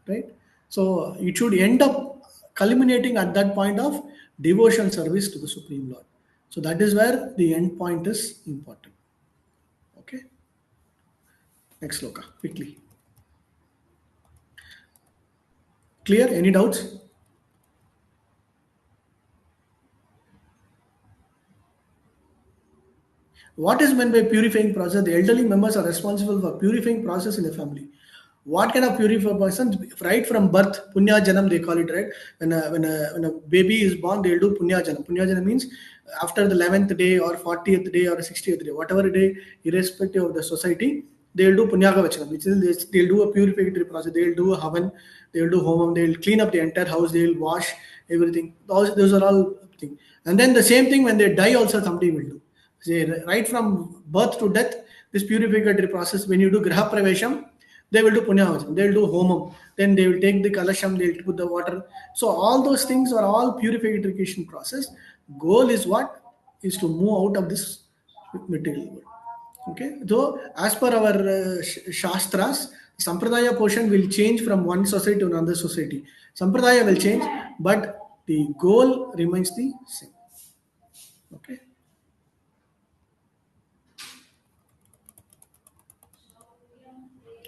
right? So it should end up culminating at that point of devotion service to the Supreme Lord. So that is where the end point is important. Okay. Next sloka, quickly. Clear? Any doubts? What is meant by purifying process? The elderly members are responsible for purifying process in the family. What kind of purify person? Right from birth, punya janam they call it, right? When a baby is born, they'll do punya janam. Punya janam means after the 11th day or 40th day or 60th day, whatever day, irrespective of the society, they'll do punyaka vachanam, which is they'll do a purificatory process. They'll do a havan, they'll do homam, they'll clean up the entire house, they'll wash everything. Those are all things. And then the same thing when they die also somebody will do. Say, right from birth to death, this purificatory process. When you do graha pravesham, they will do punyavacham, they'll do homam, then they will take the kalasham, they'll put the water. So all those things are all purification process. Goal is what? Is to move out of this material world. Okay, though as per our shastras, sampradaya portion will change from one society to another society. Sampradaya will change, but the goal remains the same. Okay.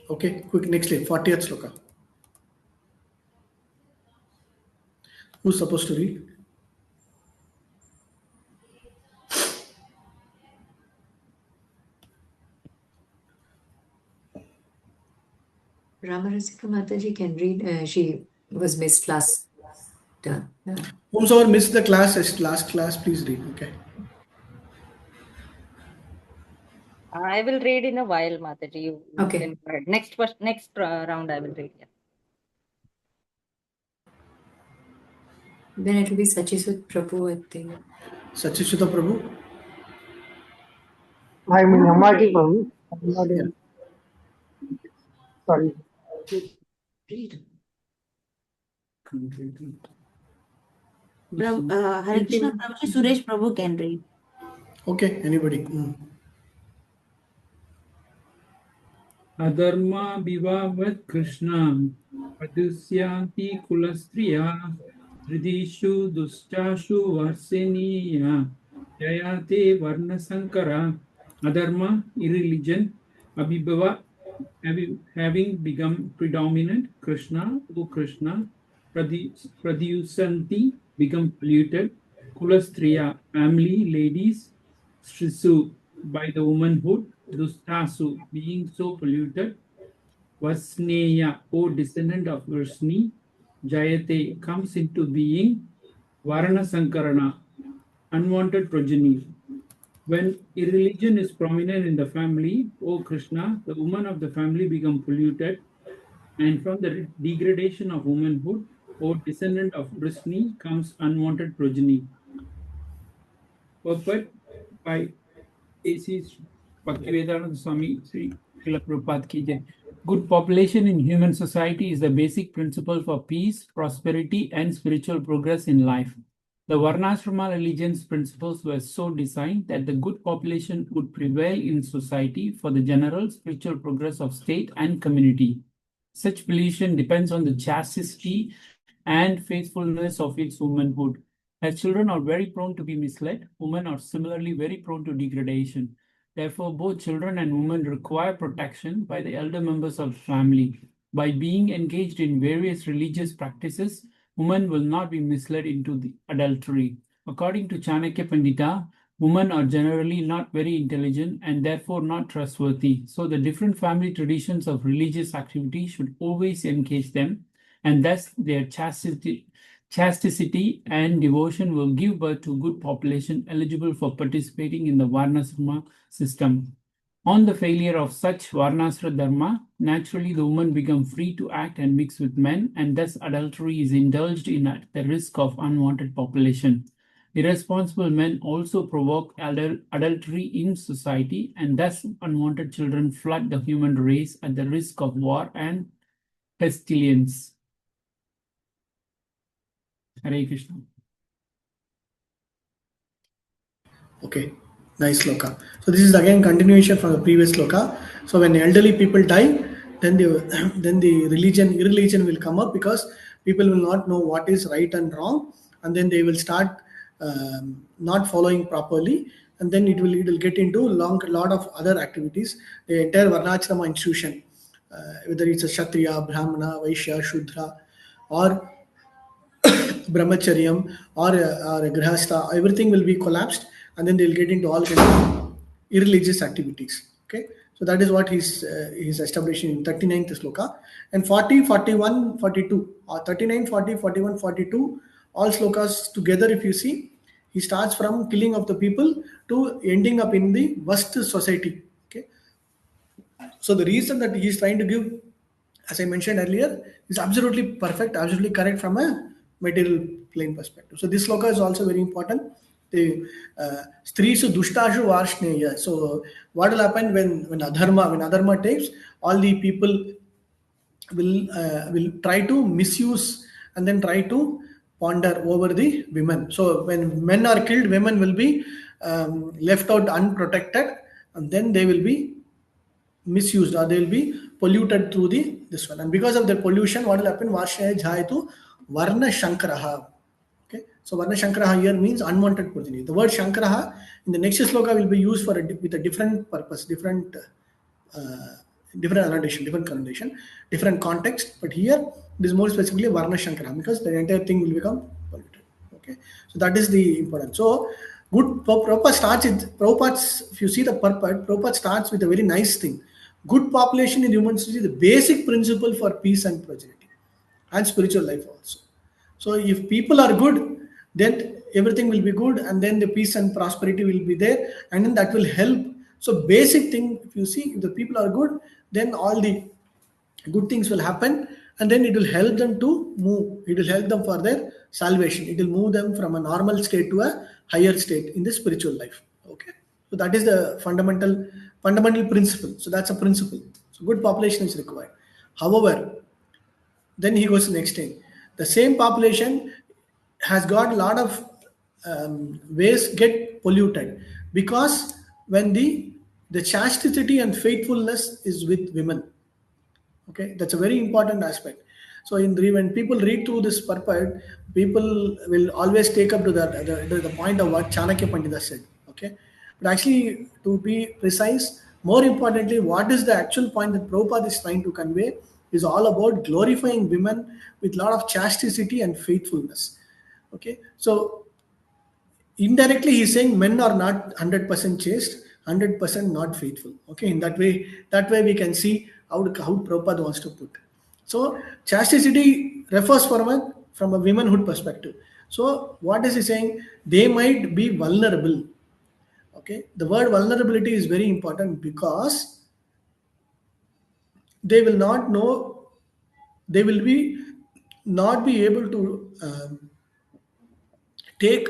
Okay, quick, next slide, 40th sloka. Who's supposed to read? Ramarasika Mataji can read. She was missed last turn. Whomsoever missed the class, last class, please read. Okay. I will read in a while, Mataji. You Okay. can go ahead. Next round, I will read. Yeah. Then it will be Sachisut Prabhu, I think. Sachisuta Prabhu. I'm in Amadi, Prabhu. I'm not in. Sorry. Read. Hare Krishna Prabhuji, Suresh Prabhu can read. Okay, anybody. Adharma vivavat Krishna Padusyanti kulastriya Tridishu duschashu varseniya Jayate varna sankara. Adharma, irreligion, abhibhava, having become predominant, Krishna, O Krishna, pradyusanti, become polluted, kulastriya, family, ladies, strisu, by the womanhood, dustasu, being so polluted, Vasneya, O descendant of Varsni, Jayate, comes into being, Varana Sankarana, unwanted progeny. When irreligion is prominent in the family, O Krishna, the woman of the family become polluted, and from the degradation of womanhood, O descendant of Vrishni, comes unwanted progeny. Purport by A.C. Bhaktivedanta Swami Sri Srila Prabhupada ki jai. Good population in human society is the basic principle for peace, prosperity, and spiritual progress in life. The Varnashrama religion's principles were so designed that the good population would prevail in society for the general spiritual progress of state and community. Such pollution depends on the chastity and faithfulness of its womanhood. As children are very prone to be misled, women are similarly very prone to degradation. Therefore, both children and women require protection by the elder members of the family. By being engaged in various religious practices, women will not be misled into the adultery. According to Chanakya Pandita, women are generally not very intelligent and therefore not trustworthy. So the different family traditions of religious activity should always engage them, and thus their chastity and devotion will give birth to good population eligible for participating in the Varnasrama system. On the failure of such Varnasra dharma, naturally the woman becomes free to act and mix with men, and thus adultery is indulged in at the risk of unwanted population. Irresponsible men also provoke adultery in society, and thus unwanted children flood the human race at the risk of war and pestilence. Hare Krishna. Okay, nice sloka. So this is again continuation from the previous sloka. So when elderly people die, then the irreligion will come up, because people will not know what is right and wrong, and then they will start not following properly, and then it will get into lot of other activities. The entire Varnachrama institution, whether it's a Kshatriya, Brahmana, Vaishya, Shudra, or brahmacharyam, or a grihastha, everything will be collapsed, and then they'll get into all kinds of irreligious activities. Okay, So that is what he's establishing in 39th sloka. And 40, 41, 42, or 39, 40, 41, 42, all slokas together, if you see, he starts from killing of the people to ending up in the worst society. Okay. So the reason that he is trying to give, as I mentioned earlier, is absolutely perfect, absolutely correct from a material plane perspective. So this sloka is also very important. The Strisu Dushtashu Varshneya. So what will happen when adharma takes, all the people will try to misuse and then try to ponder over the women. So when men are killed, women will be left out unprotected, and then they will be misused or they will be polluted through this one. And because of the pollution, what will happen? Varshaya Jhayatu Varna Shankaraha. Okay, so Varna Shankaraha here means unwanted progeny. The word Shankaraha in the next sloka will be used with a different purpose, different annotation, different connotation, different context. But here it is more specifically Varna Shankaraha, because the entire thing will become polluted. Okay, so that is the important. So good Prabhupada starts it. Prabhupada, if you see the purport, Prabhupada starts with a very nice thing. Good population in human society, the basic principle for peace and prosperity and spiritual life also. So if people are good, then everything will be good, and then the peace and prosperity will be there, and then that will help. So basic thing, if you see, if the people are good, then all the good things will happen, and then it will help them to move. It will help them for their salvation. It will move them from a normal state to a higher state in the spiritual life. Okay, so that is the fundamental principle. So that's a principle. So good population is required. However, then he goes to the next thing. The same population has got a lot of ways get polluted, because when the chastity and faithfulness is with women. Okay, that's a very important aspect. So when people read through this purport, people will always take up to the point of what Chanakya Pandita said. Okay, but actually, to be precise, more importantly, what is the actual point that Prabhupada is trying to convey is all about glorifying women with a lot of chastity and faithfulness. Okay, so indirectly he's saying men are not 100% chaste, 100% not faithful. Okay, in that way we can see how Prabhupada wants to put. So chastity refers from a womanhood perspective. So what is he saying? They might be vulnerable. Okay, the word vulnerability is very important, because they will not know, they will be not be able to take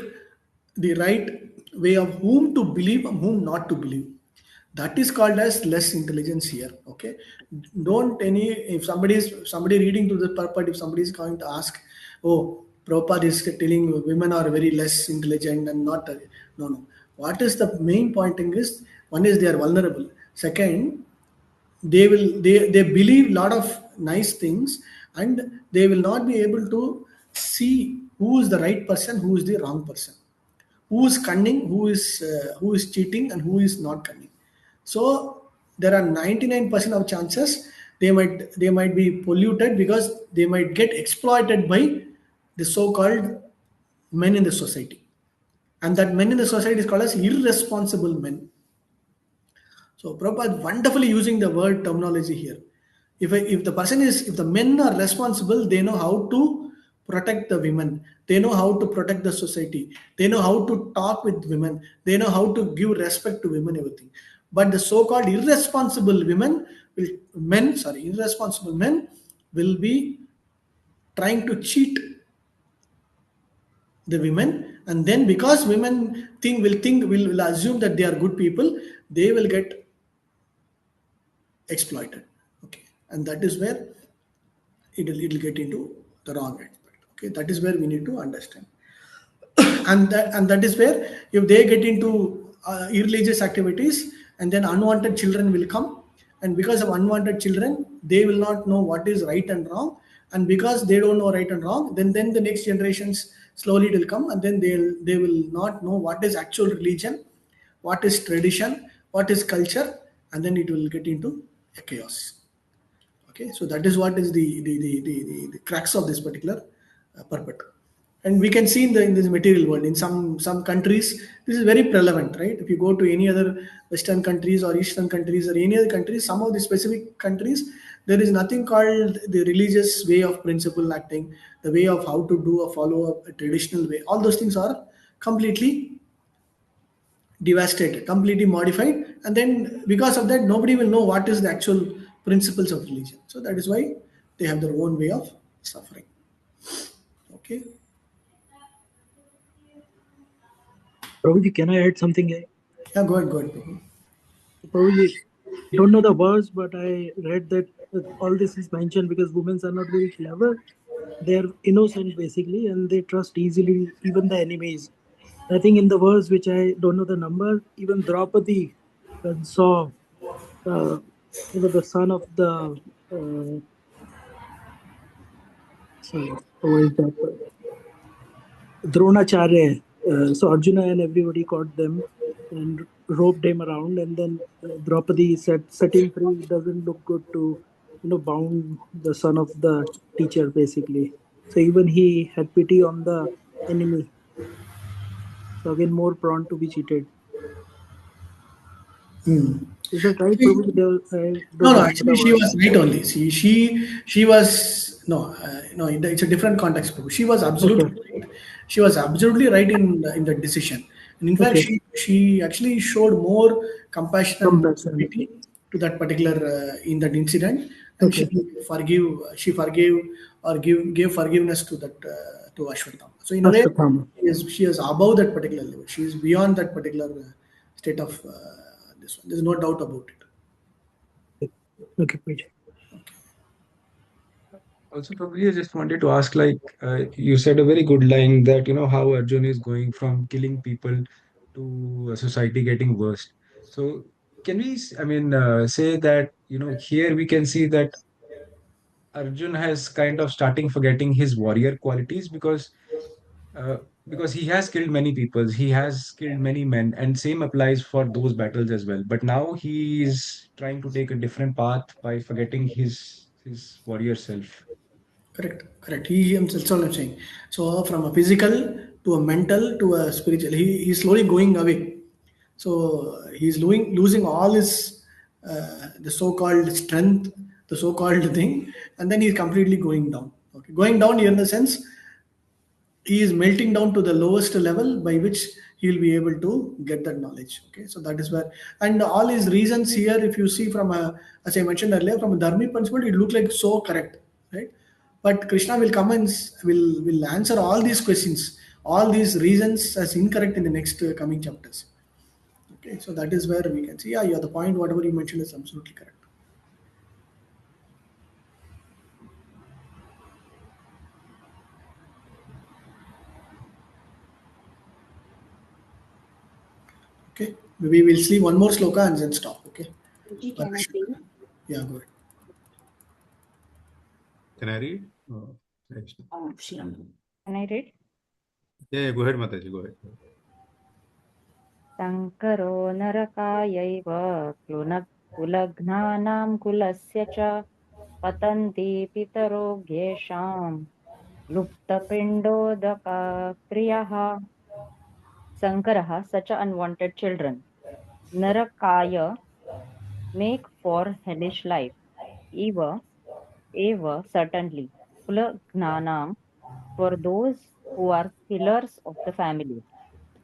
the right way of whom to believe and whom not to believe. That is called as less intelligence here. Okay, don't if somebody reading to the purport, if somebody is going to ask, oh, Prabhupada is telling women are very less intelligent and not no. What is the main pointing is, one is they are vulnerable. Second, they believe a lot of nice things, and they will not be able to see who is the right person, who is the wrong person, who is cunning, who is cheating, and who is not cunning. So there are 99% of chances they might be polluted, because they might get exploited by the so-called men in the society, and that men in the society is called as irresponsible men. So Prabhupada wonderfully using the word terminology here. If the men are responsible, they know how to protect the women. They know how to protect the society. They know how to talk with women. They know how to give respect to women, everything. But the so-called irresponsible men will be trying to cheat the women, and then because women will assume that they are good people, they will get exploited. Okay, and that is where it'll get into the wrong aspect. Okay, that is where we need to understand. and that is where, if they get into irreligious activities, and then unwanted children will come, and because of unwanted children, they will not know what is right and wrong, and because they don't know right and wrong, then the next generations slowly will come, and then they will not know what is actual religion, what is tradition, what is culture, and then it will get into a chaos. Okay, so that is what is the crux of this particular purport. And we can see in this material world, in some countries, this is very prevalent, right? If you go to any other Western countries or Eastern countries or any other countries, some of the specific countries, there is nothing called the religious way of principle acting, the way of how to do or follow a traditional way. All those things are completely devastated, completely modified, and then because of that, nobody will know what is the actual principles of religion. So that is why they have their own way of suffering. Okay. Prabhuji, can I add something here? Yeah, go ahead, go ahead. Prabhu. Prabhuji, don't know the verse, but I read that all this is mentioned because women are not very clever. They're innocent basically, and they trust easily even the enemies. I think in the verse, which I don't know the number, even Draupadi saw, the son of the, sorry, what is that? Dronacharya. So Arjuna and everybody caught them and roped him around, and then Draupadi said, "Set him free. It doesn't look good to, bound the son of the teacher, basically." So even he had pity on the enemy. So again, more prone to be cheated. Is that right, Prabhu? I No, don't no. remember Actually, the she word. was right only. See, she was no, no. It's a different context. Prabhu. She was Okay. absolutely right. She was absolutely right in the decision. And in fact, Okay. she actually showed more compassion and Compassion. pity to that particular in that incident, and Okay. she forgave or gave forgiveness to that to Ashwatthama. So in a way, Ashwatthama. she is above that particular level. She is beyond that particular state of this one. There's no doubt about it. Okay, please. Also, probably I just wanted to ask, like, you said a very good line that, how Arjun is going from killing people to society getting worse. So, can we, say that, here we can see that Arjun has kind of starting forgetting his warrior qualities uh, because he has killed many people, he has killed many men, and same applies for those battles as well. But now he is trying to take a different path by forgetting his warrior self. Correct, correct. He himself, that's all I'm saying. So from a physical to a mental to a spiritual, he's slowly going away. So he's losing all his the so-called strength, the so-called thing, and then he's completely going down. Okay, going down here in the sense he is melting down to the lowest level by which he'll be able to get that knowledge. Okay, so that is where, and all his reasons here, if you see from a, as I mentioned earlier, from a dharmic principle, it looked like so correct, right? But Krishna will come and will answer all these questions, all these reasons as incorrect in the next coming chapters. Okay, so that is where we can see, yeah, the point whatever you mentioned is absolutely correct. Okay, maybe we'll see one more sloka and then stop. Okay. Can I say? Yeah, go ahead. Can I read? Next. Sure. Can I read? Yeah, go ahead, Mataji. Go ahead. शङ्करो नरकायैव कुलघ्नानां कुलस्य च पतन्ति पितरो घेषां लुप्तपिण्डोदका Sankaraha, such a unwanted children. Narakaya, make for hellish life. Eva, certainly. Kula Gnanam, for those who are pillars of the family.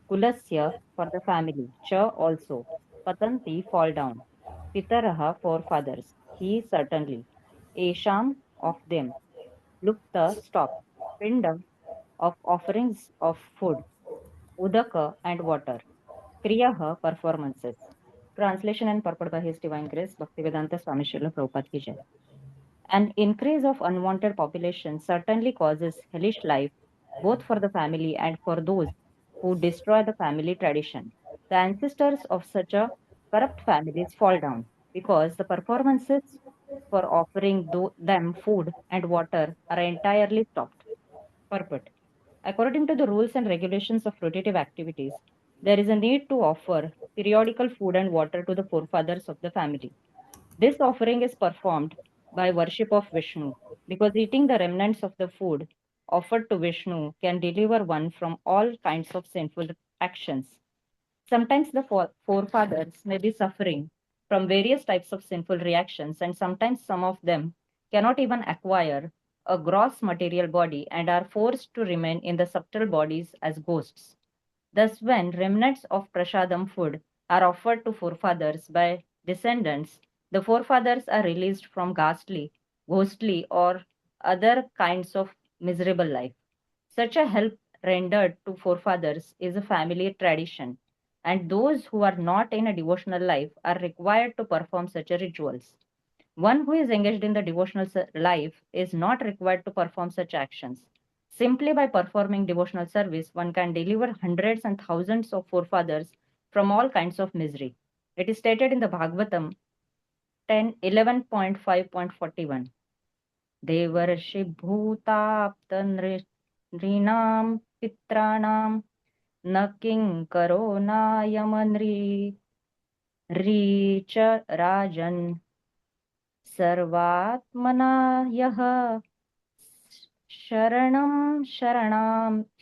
Kulasya, for the family. Cha, also. Patanti, fall down. Pitaraha, forefathers. He, certainly. Esham, of them. Lupta, stop. Pinda, of offerings of food. Udaka, and water. Kriyaha, performances. Translation and purport by His Divine Grace, Bhaktivedanta Swami Srila Prabhupada Ki Jai. An increase of unwanted population certainly causes hellish life, both for the family and for those who destroy the family tradition. The ancestors of such a corrupt families fall down because the performances for offering them food and water are entirely stopped. Purport. According to the rules and regulations of rotative activities, there is a need to offer periodical food and water to the forefathers of the family. This offering is performed by worship of Vishnu because eating the remnants of the food offered to Vishnu can deliver one from all kinds of sinful actions. Sometimes the forefathers may be suffering from various types of sinful reactions, and sometimes some of them cannot even acquire a gross material body and are forced to remain in the subtle bodies as ghosts. Thus, when remnants of prasadam food are offered to forefathers by descendants, the forefathers are released from ghostly, or other kinds of miserable life. Such a help rendered to forefathers is a family tradition, and those who are not in a devotional life are required to perform such a rituals. One who is engaged in the devotional life is not required to perform such actions. Simply by performing devotional service, one can deliver hundreds and thousands of forefathers from all kinds of misery. It is stated in the Bhagavatam 11.5.41. देवर्षि भूताप्त नृणां पित्राणां न किङ्करो नायमन्री च राजन् सर्वात्मना यः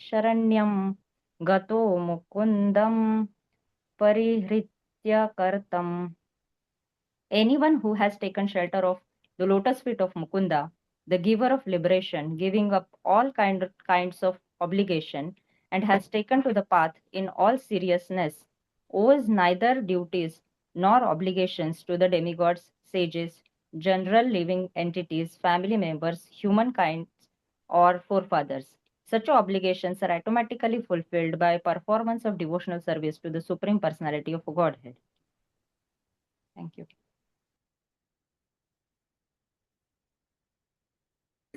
शरण्यं गतो मुकुन्दं परिहृत्य कर्तम्. Anyone who has taken shelter of the lotus feet of Mukunda, the giver of liberation, giving up all kinds of obligation, and has taken to the path in all seriousness, owes neither duties nor obligations to the demigods, sages, general living entities, family members, humankind, or forefathers. Such obligations are automatically fulfilled by performance of devotional service to the Supreme Personality of Godhead. Thank you.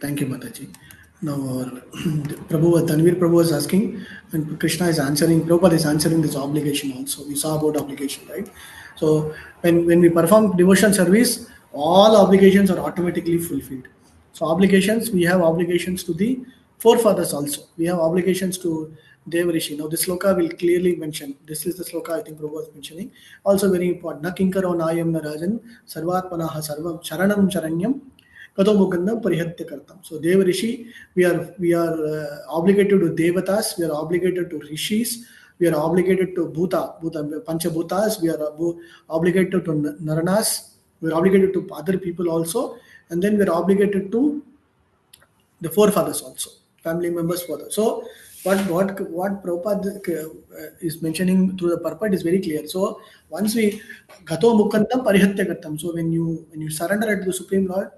Thank you, Mataji. Now, Tanvir Prabhu was asking, and Krishna is answering, Prabhupada is answering this obligation also. We saw about obligation, right? So, when we perform devotion service, all obligations are automatically fulfilled. So, obligations, we have obligations to the forefathers also. We have obligations to Devarishi. Now, this sloka will clearly mention, this is the sloka I think Prabhu was mentioning. Also very important. Na kinkaro nayam na rajan sarvatmanaha sarvam sharanam charanyam Kato Mukandam Parihatya Kartam. So Deva Rishi, we are obligated to Devatas, we are obligated to Rishis, we are obligated to Bhuta Panchabhutas, we are obligated to Naranas, we are obligated to other people also, and then we are obligated to the forefathers also, family members further. So what Prabhupada is mentioning through the purport is very clear. So once we Gato Mukandam Parihatya Kartam, so when you surrender to the Supreme Lord,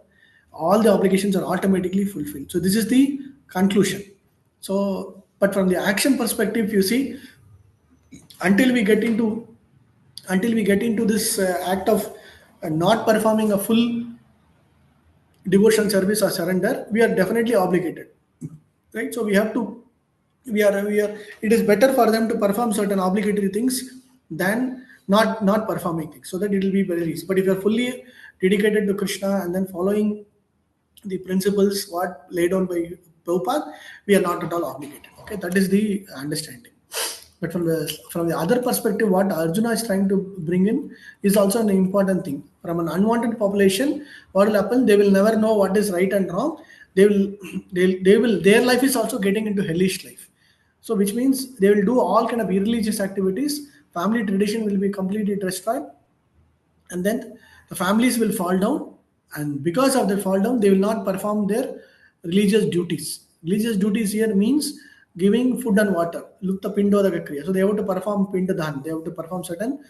all the obligations are automatically fulfilled. So this is the conclusion. So, but from the action perspective, you see, until we get into this act of not performing a full devotion service or surrender, we are definitely obligated, right? So we have to, we are. It is better for them to perform certain obligatory things than not performing things, so that it will be very easy. But if you are fully dedicated to Krishna and then following the principles what laid down by Prabhupada, we are not at all obligated. Okay, that is the understanding. But from the other perspective, what Arjuna is trying to bring in is also an important thing. From an unwanted population, what will happen? They will never know what is right and wrong. Their life is also getting into hellish life. So which means they will do all kind of irreligious activities. Family tradition will be completely destroyed, and then the families will fall down, and because of the fall down they will not perform their religious duties here means giving food and water, lukta pindodaka kriya. So they have to perform pindadan, they have to perform certain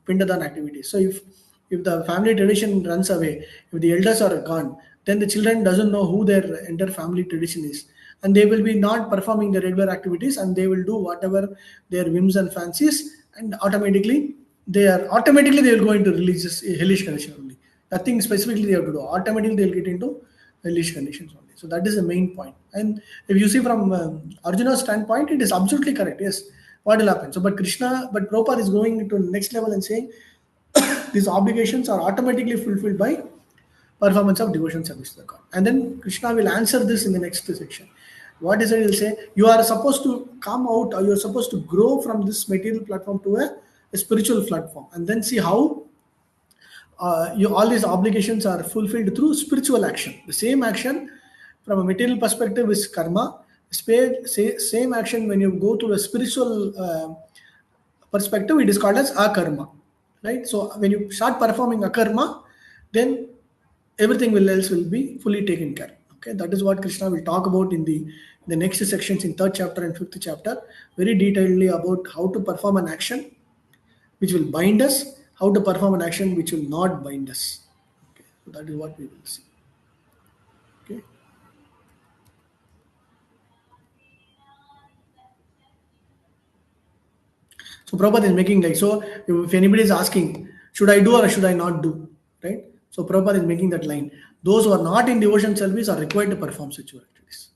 pindadan activities. So if the family tradition runs away, if the elders are gone, then the children doesn't know who their entire family tradition is, and they will be not performing the regular activities, and they will do whatever their whims and fancies, and automatically they will go into religious hellish condition only. Nothing specifically they have to do. Automatically they will get into hellish conditions only. So that is the main point. And if you see from Arjuna's standpoint, it is absolutely correct. Yes, what will happen? So, but Prabhupada is going into the next level and saying these obligations are automatically fulfilled by performance of devotion service to the God. And then Krishna will answer this in the next section. What is it? He'll say, you are supposed to come out, or you are supposed to grow from this material platform to a spiritual platform, and then see how all these obligations are fulfilled through spiritual action. The same action from a material perspective is karma. Same action when you go to a spiritual perspective, it is called as akarma, right? So when you start performing akarma, then everything else will be fully taken care. Okay, that is what Krishna will talk about in the next sections in 3rd chapter and 5th chapter, very detailedly about how to perform an action which will bind us, how to perform an action which will not bind us. Okay, so that is what we will see. Okay. So Prabhupada is making like, so if anybody is asking, should I do or should I not do, right? So Prabhupada is making that line. Those who are not in devotion service are required to perform such activities.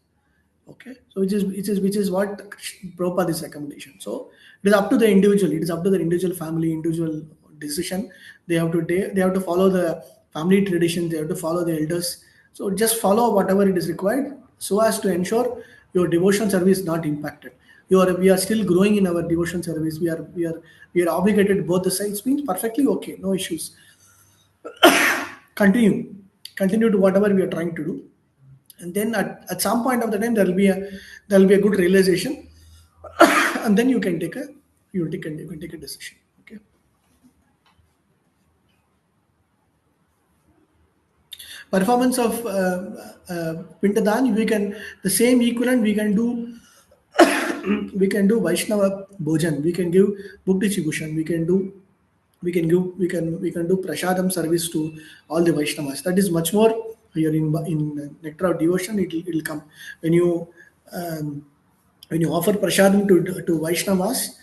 Okay, so which is what Prabhupada is recommendation. So it is up to the individual. It is up to the individual family, individual decision. They have to follow the family tradition. They have to follow the elders. So just follow whatever it is required, so as to ensure your devotion service is not impacted. We are still growing in our devotion service. We are obligated both the sides. Means perfectly okay, no issues. Continue to whatever we are trying to do, and then at some point of the time there will be a good realization, and then you can take a decision. Okay. Performance of Pintadan, the same equivalent we can do. We can do Vaishnava Bhojan, we can give Bhakti Chibushan, we can do Prashadam service to all the Vaishnavas. That is much more here in Nectar of Devotion. It will come when you offer Prashadam to Vaishnavas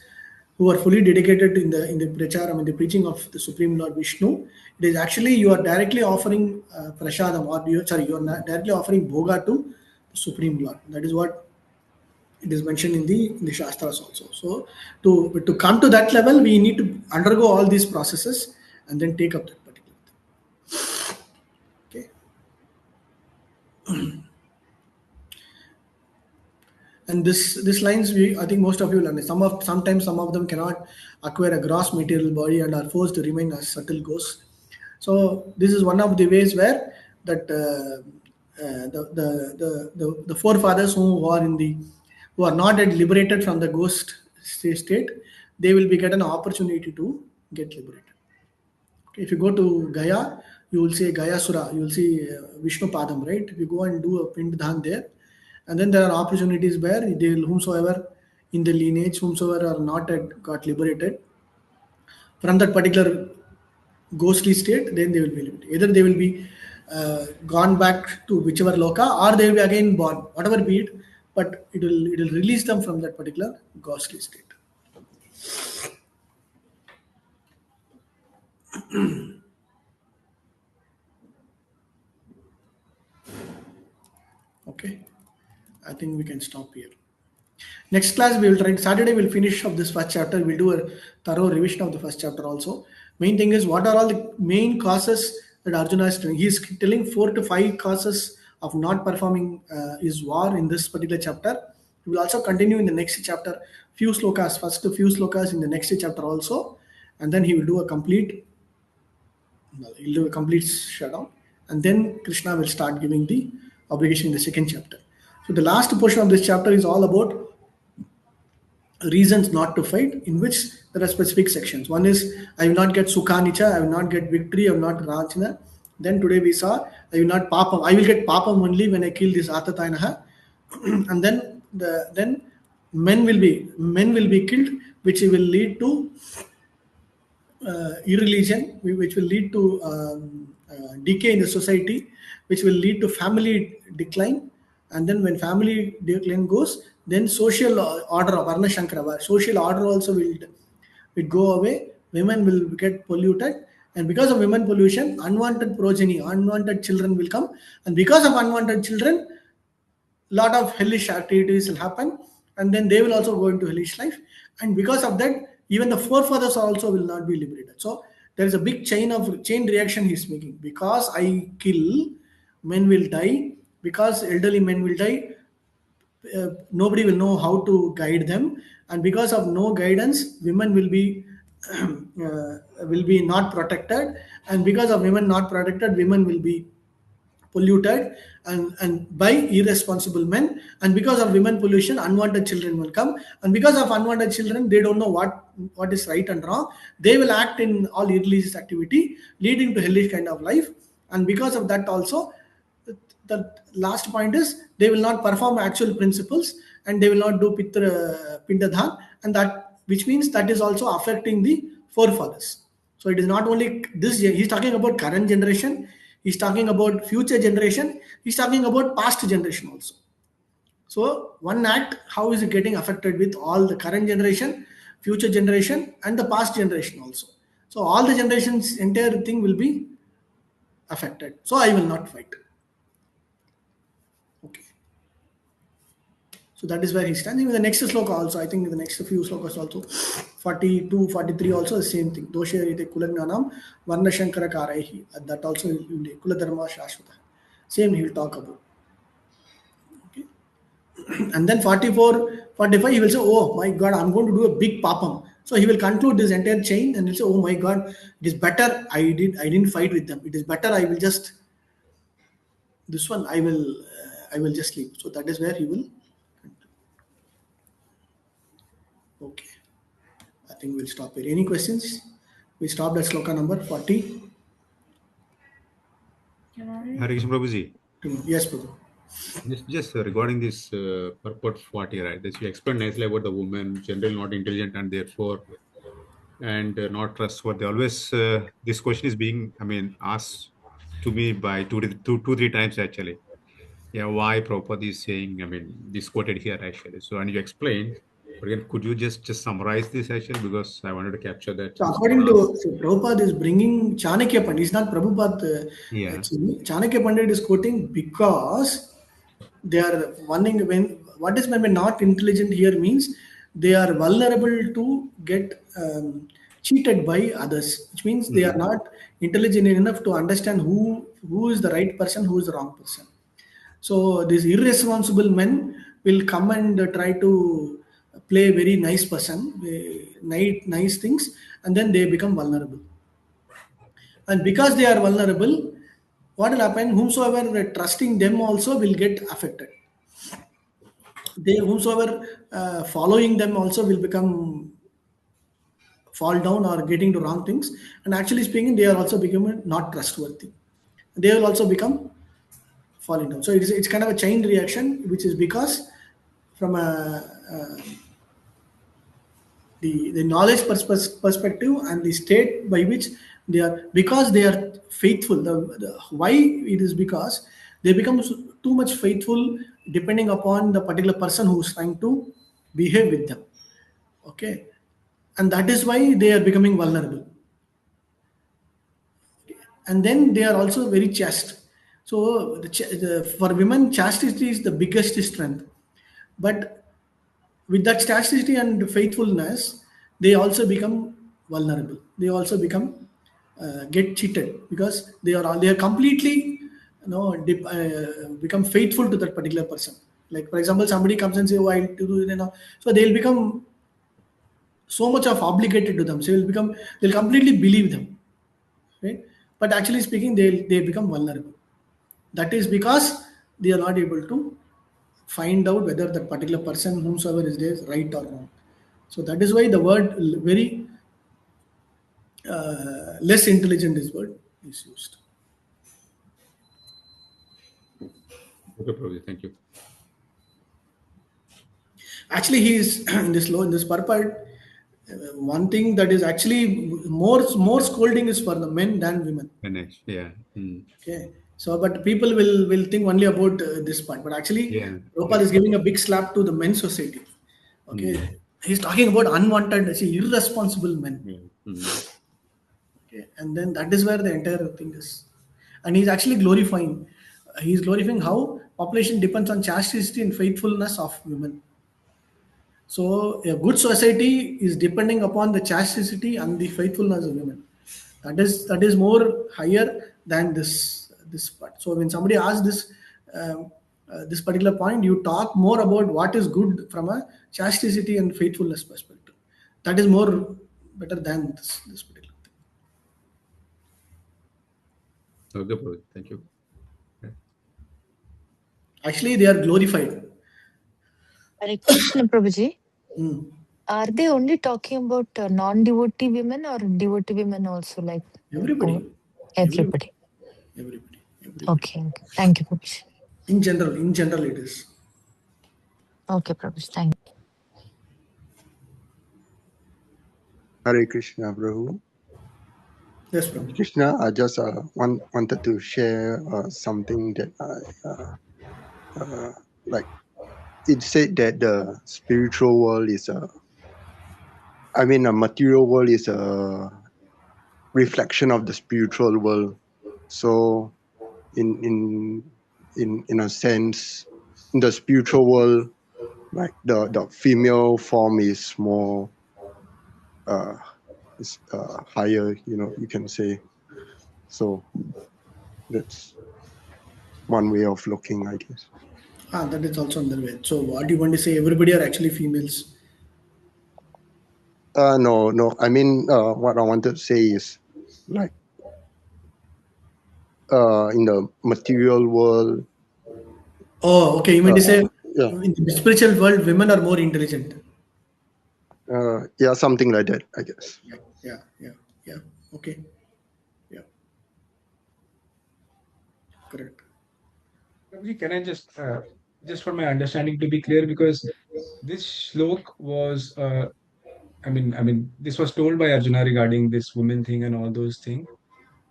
who are fully dedicated in the pracharam, in the preaching of the Supreme Lord Vishnu. It is actually you are directly offering Prashadam, or you are directly offering Bhoga to the Supreme Lord. That is what it is mentioned in the Shastras also. So to come to that level, we need to undergo all these processes and then take up that particular thing. Okay. And this lines, I think most of you learn. Sometimes some of them cannot acquire a gross material body and are forced to remain as subtle ghosts. So this is one of the ways where that the forefathers who are not yet liberated from the ghost state, they will be get an opportunity to get liberated. Okay, if you go to Gaya, you will see Gaya Sura, you will see Vishnu Padam, right? If you go and do a Pindhan there, and then there are opportunities where they will, whomsoever in the lineage, whomsoever are not yet got liberated from that particular ghostly state, then they will be liberated. Either they will be gone back to whichever loka, or they will be again born, whatever be it, but it will release them from that particular ghostly state. Okay, I think we can stop here. Next class we will try. Saturday we'll finish of this first chapter. We'll do a thorough revision of the first chapter also. Main thing is what are all the main causes that Arjuna is telling. He is telling 4 to 5 causes of not performing his war in this particular chapter. We will also continue in the next chapter. Few slokas, first few slokas in the next chapter also, and then he will do a complete. He'll do a complete shutdown, and then Krishna will start giving the obligation in the second chapter. So the last portion of this chapter is all about reasons not to fight, in which there are specific sections. One is I will not get Sukhanicha, I will not get victory, I will not Rajna. Then today we saw I will not Papam, I will get Papam only when I kill this Atatayanaha. And then then men will be killed, which will lead to irreligion, which will lead to decay in the society, which will lead to family decline. And then when family decline goes, then social order of Varna Shankara, social order also will go away. Women will get polluted, and because of women pollution, unwanted progeny, unwanted children will come, and because of unwanted children, lot of hellish activities will happen, and then they will also go into hellish life, and because of that even the forefathers also will not be liberated. So there is a big chain reaction he is making. Because I kill, men will die. Because elderly men will die, nobody will know how to guide them, and because of no guidance, women will be not protected, and because of women not protected, women will be polluted and by irresponsible men, and because of women pollution unwanted children will come, and because of unwanted children they don't know what is right and wrong. They will act in all illicit activity leading to hellish kind of life, and because of that also the last point is they will not perform actual principles and they will not do pindadhan, and that which means that is also affecting the forefathers. So it is not only this, he's talking about current generation, he's talking about future generation, he's talking about past generation also. So one act, how is it getting affected with all the current generation, future generation, and the past generation also. So all the generations, entire thing will be affected. So I will not fight. Okay. So that is where he stands. Even the next sloka also, I think the next few slokas also, 42, 43 also the same thing. Doshe rite kulagnanam varna shankara karaihi. That also will be kuladharma shashvata. Same he will talk about. Okay. And then 44, 45 he will say, oh my God, I'm going to do a big papam. So he will conclude this entire chain and he'll say, oh my God, it is better I didn't fight with them. It is better I will just, this one I will just leave. So that is where he will. Okay. I think we'll stop here. Any questions? We stopped at sloka number 40. Hare Krishna Prabhuji. Yes, Prabhu. Just regarding this purport 40, right? This you explained nicely about the woman, generally not intelligent and therefore not trustworthy. Always this question is being, asked to me by two, 3 times actually. Yeah, why Prabhupada is saying, this quoted here actually. So, and you explained, but again, could you just summarize this actually, because I wanted to capture that. So according to Prabhupada is bringing Chanakya Pandit, it's not Prabhupada actually. Chanakya Pandit is quoting because they are wanting what is meant by not intelligent here means they are vulnerable to get cheated by others, which means they are not intelligent enough to understand who is the right person, who is the wrong person. So these irresponsible men will come and try to play very nice person, nice things, and then they become vulnerable. And because they are vulnerable, what will happen? Whomsoever trusting them also will get affected. They whomsoever following them also will become fall down or getting to wrong things. And actually speaking, they are also becoming not trustworthy. They will also become falling down. So it's kind of a chain reaction, which is because from the knowledge perspective and the state by which they are, because they are faithful. Why it is because they become too much faithful depending upon the particular person who is trying to behave with them. Okay, and that is why they are becoming vulnerable. And then they are also very chaste. So for women, chastity is the biggest strength. But with that chastity and faithfulness, they also become vulnerable. They also become get cheated because they are completely become faithful to that particular person. Like for example, somebody comes and say, "Oh, I'll do," so they'll become so much of obligated to them. So they'll completely believe them, right? But actually speaking, they become vulnerable. That is because they are not able to find out whether that particular person, whomsoever is there, is right or wrong. So that is why the word very less intelligent is word is used. Okay, Prabhuji, thank you. Actually, he is in this purport. One thing that is actually more scolding is for the men than women. Yeah. Okay. So, but people will think only about this part. But actually, Prabhupada is giving a big slap to the men's society. Okay. He's talking about unwanted, irresponsible men. Okay. And then that is where the entire thing is. And he's actually glorifying. He's glorifying how population depends on chastity and faithfulness of women. So a good society is depending upon the chastity and the faithfulness of women. That is more higher than this part. So when somebody asks this particular point, you talk more about what is good from a chastity and faithfulness perspective. That is more better than this particular thing. Okay, Prabhuji, thank you. Actually, they are glorified. A question, Prabhuji. Hmm. Are they only talking about non-devotee women or devotee women also? Like Everybody. everybody. Everybody. Okay. Thank you, Prabhuji. In general, it is. Okay, Prabhuji. Thank you. Hare Krishna, Prabhu. Yes, Prabhu. Krishna, I just wanted to share something that like. It said that the spiritual world is a material world is a reflection of the spiritual world. So in a sense, in the spiritual world, like the female form is more higher, you can say. So that's one way of looking, I guess. That is also another way. So what do you want to say? Everybody are actually females. No. I mean, what I wanted to say is like in the material world. Oh, okay. You mean to say Yeah. in the spiritual world, women are more intelligent. Yeah, something like that, I guess. Yeah. Okay. Yeah. Correct. Can I just for my understanding to be clear, because this shlok was, this was told by Arjuna regarding this woman thing and all those things.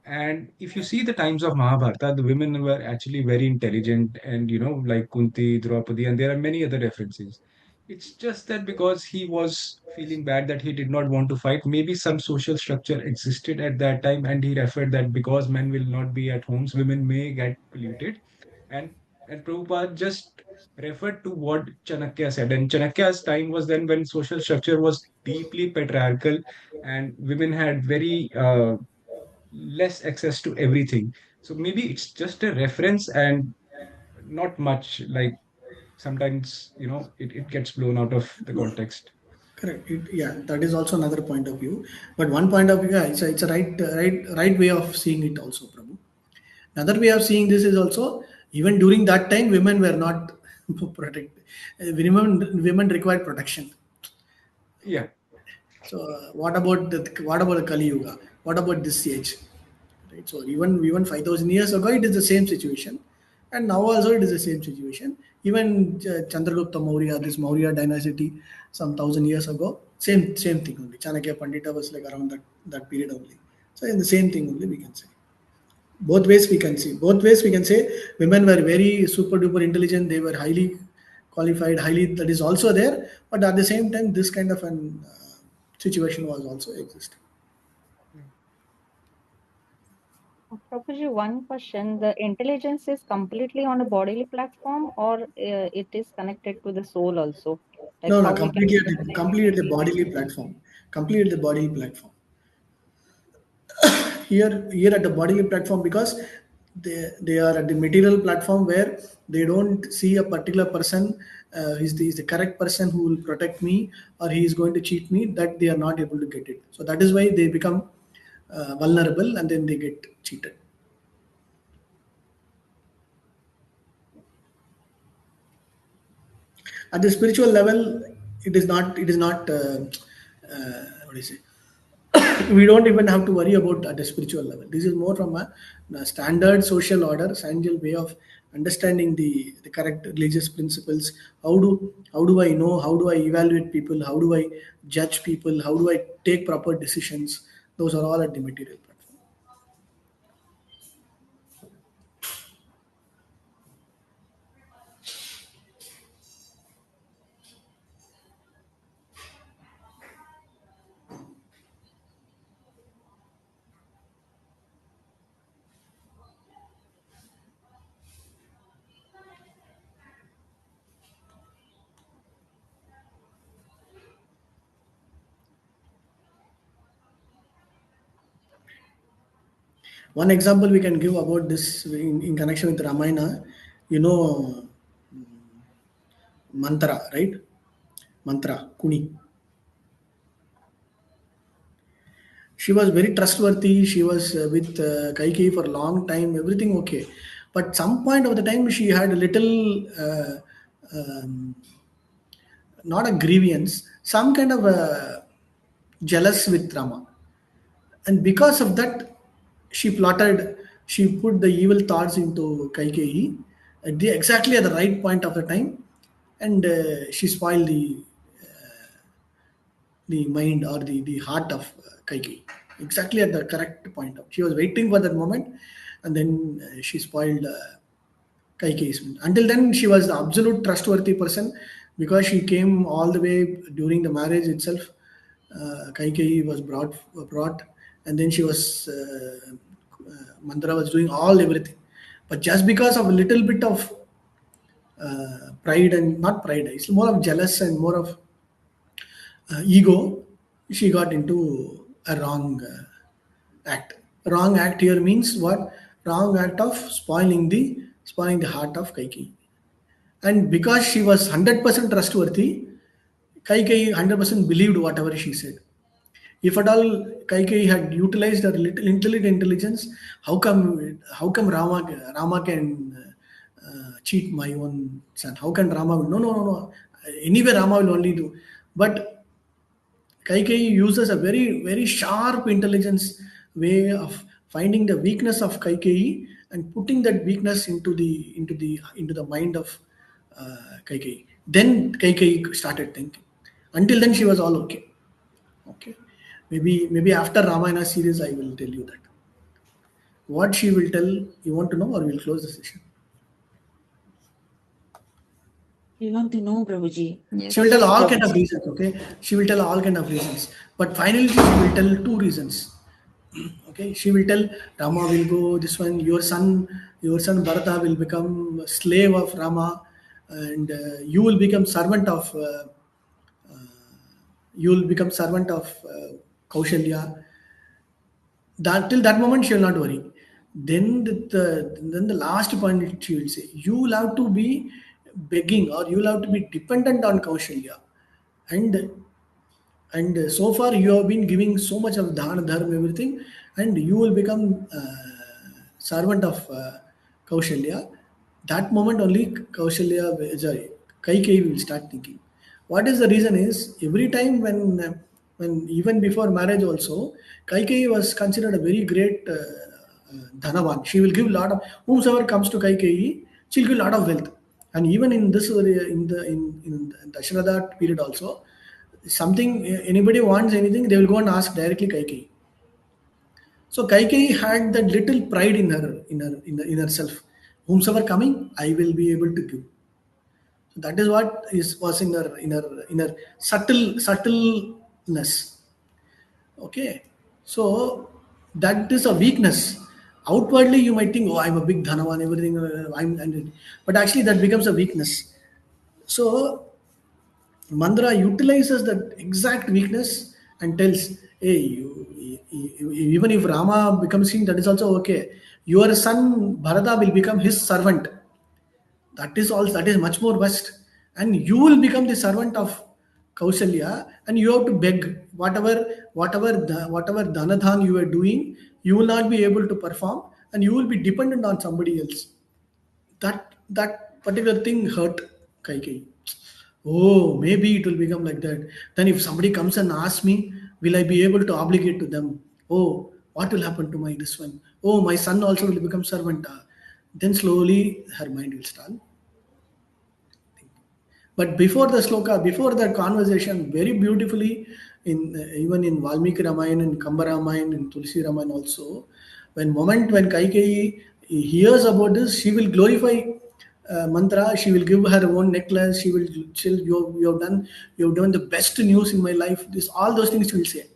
And if you see the times of Mahabharata, the women were actually very intelligent and, like Kunti, Draupadi, and there are many other references. It's just that because he was feeling bad that he did not want to fight, maybe some social structure existed at that time, and he referred that because men will not be at homes, women may get polluted. And and Prabhupada just referred to what Chanakya said. And Chanakya's time was then when social structure was deeply patriarchal and women had very less access to everything. So maybe it's just a reference and not much. Like sometimes, it gets blown out of the context. Correct. That is also another point of view. But one point of view, it's a right way of seeing it also, Prabhu. Another way of seeing this is also even during that time, women were not protected. Women required protection. Yeah. So what about the Kali Yuga? What about this age? Right. So even 5,000 years ago, it is the same situation, and now also it is the same situation. Even Chandragupta Maurya, this Maurya dynasty, some 1,000 years ago, same thing only. Chanakya Pandita was like around that period only. So in the same thing only we can say. Both ways we can see. Both ways we can say women were very super duper intelligent. They were highly qualified, highly that is also there. But at the same time, this kind of an situation was also existing. Prabhuji, one question. The intelligence is completely on a bodily platform, or it is connected to the soul also? Like No, how we can completely at the bodily platform. Completely at the bodily platform. Here at the bodily platform, because they are at the material platform where they don't see a particular person is the correct person who will protect me or he is going to cheat me, that they are not able to get it. So that is why they become vulnerable and then they get cheated. At the spiritual level, it is not what do you say, we don't even have to worry about at a spiritual level. This is more from a standard social order, standard way of understanding the correct religious principles. How do I know? How do I evaluate people? How do I judge people? How do I take proper decisions? Those are all at the material platform. One example we can give about this in connection with Ramayana, you know, mantra, right? Mantra, Kuni. She was very trustworthy. She was with Kaikeyi for a long time. Everything okay, But some point of the time she had a little um, not a grievance, some kind of a jealous with Rama, and because of that, she plotted. She put the evil thoughts into Kaikeyi exactly at the right point of the time, and she spoiled the mind or the heart of Kaikeyi exactly at the correct point. She was waiting for that moment, and then she spoiled Kaikeyi's mind. Until then, she was the absolute trustworthy person because she came all the way during the marriage itself. Kaikeyi was brought, and then she was Mandara was doing everything, but just because of a little bit of pride, and not pride, it's more of jealous and more of ego, she got into a wrong act. Wrong act here means what? Wrong act of spoiling the heart of Kaikeyi. And because she was 100% trustworthy, Kaikeyi 100% believed whatever she said. If at all Kaikeyi had utilized her little intelligence, how come Rama can cheat my own son? How can Rama will? No. Anyway, Rama will only do. But Kaikeyi uses a very, very sharp intelligence way of finding the weakness of Kaikeyi and putting that weakness into the mind of Kaikeyi. Then Kaikeyi started thinking. Until then, she was all okay. Okay, maybe after Ramayana series, I will tell you that. What she will tell, you want to know, or we'll close the session? We want to know, Prabhuji. She will tell all kind of reasons. Okay, she will tell all kind of reasons, but finally she will tell two reasons. Okay, she will tell Rama will go this one. Your son Bharata will become a slave of Rama, and you will become servant of Kaushalya. That till that moment she will not worry. Then the last point she will say, you will have to be begging, or you will have to be dependent on Kaushalya, and so far you have been giving so much of dana dharma everything, and you will become servant of Kaushalya. That moment only Kaikeyi will start thinking. What is the reason is, every time when even before marriage also, Kaikeyi was considered a very great dhanavan. She will give a lot of, whomsoever comes to Kaikeyi, she'll give a lot of wealth. And even in this in Dasharatha period also, something, anybody wants anything, they will go and ask directly Kaikeyi. So Kaikeyi had that little pride in herself. Whomsoever coming, I will be able to give. So that is what was in her subtleness. Okay, so that is a weakness. Outwardly, you might think, "Oh, I'm a big dhanavan, everything." But actually, that becomes a weakness. So Mandra utilizes that exact weakness and tells, "Hey, even if Rama becomes king, that is also okay. Your son Bharata will become his servant. That is all. That is much more best, and you will become the servant of Kausalya, and you have to beg whatever dhanadhan you are doing. You will not be able to perform, and you will be dependent on somebody else." That particular thing hurt Kaikeyi. Oh, maybe it will become like that. Then if somebody comes and asks me, will I be able to obligate to them? Oh, what will happen to my this one? Oh, my son also will become servant. Then slowly her mind will start. But before the sloka, before the conversation, very beautifully, even in Valmiki Ramayana, in Kamba Ramayana, in Tulsi Ramayana also, when Kaikeyi hears about this, she will glorify mantra. She will give her own necklace. She will tell, you have done the best news in my life. This all those things she will say.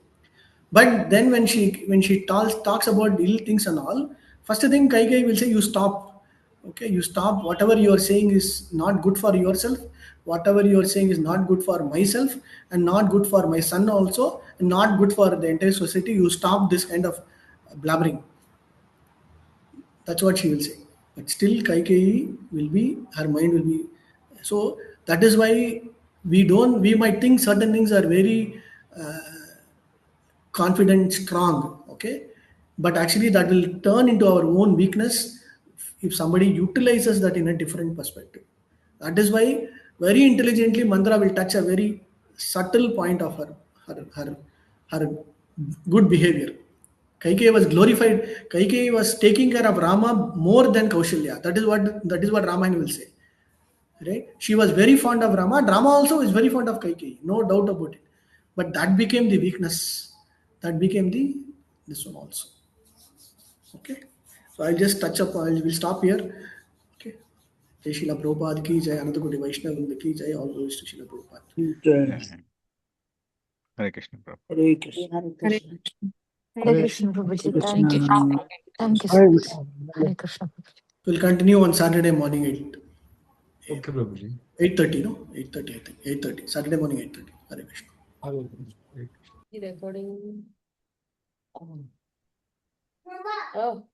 But then when she talks about ill things and all, first thing Kaikai will say, you stop. Okay, you stop. Whatever you are saying is not good for yourself. Whatever you are saying is not good for myself, and not good for my son also, and not good for the entire society. You stop this kind of blabbering. That's what she will say. But still Kaikai will be, her mind will be. So that is why we might think certain things are very confident, strong, okay, but actually that will turn into our own weakness if somebody utilizes that in a different perspective. That is why very intelligently Mandra will touch a very subtle point of her good behavior. Kaikeyi was glorified. Kaikeyi was taking care of Rama more than Kaushalya. That is what Ramayana will say. Right? She was very fond of Rama. Rama also is very fond of Kaikeyi, no doubt about it. But that became the weakness. That became this one also. Okay. So I'll just touch up. We'll stop here. Okay. Jai Srila Prabhupada ki jai, Anandakoti Vaishnava ki jai, all goes to Srila Prabhupada. Jai. Hare Krishna, Prabhupada. Hare Krishna. Hare Hare Krishna, Prabhuji. Thank you. Thank you so Hare much. Krishna. Hare Krishna, Prabhuji. We'll continue on Saturday morning Okay, Prabhuji. 8:30, no? 8:30, I think. 8:30. Saturday morning 8:30. Hare Krishna. Hare Krishna. Recording. Oh.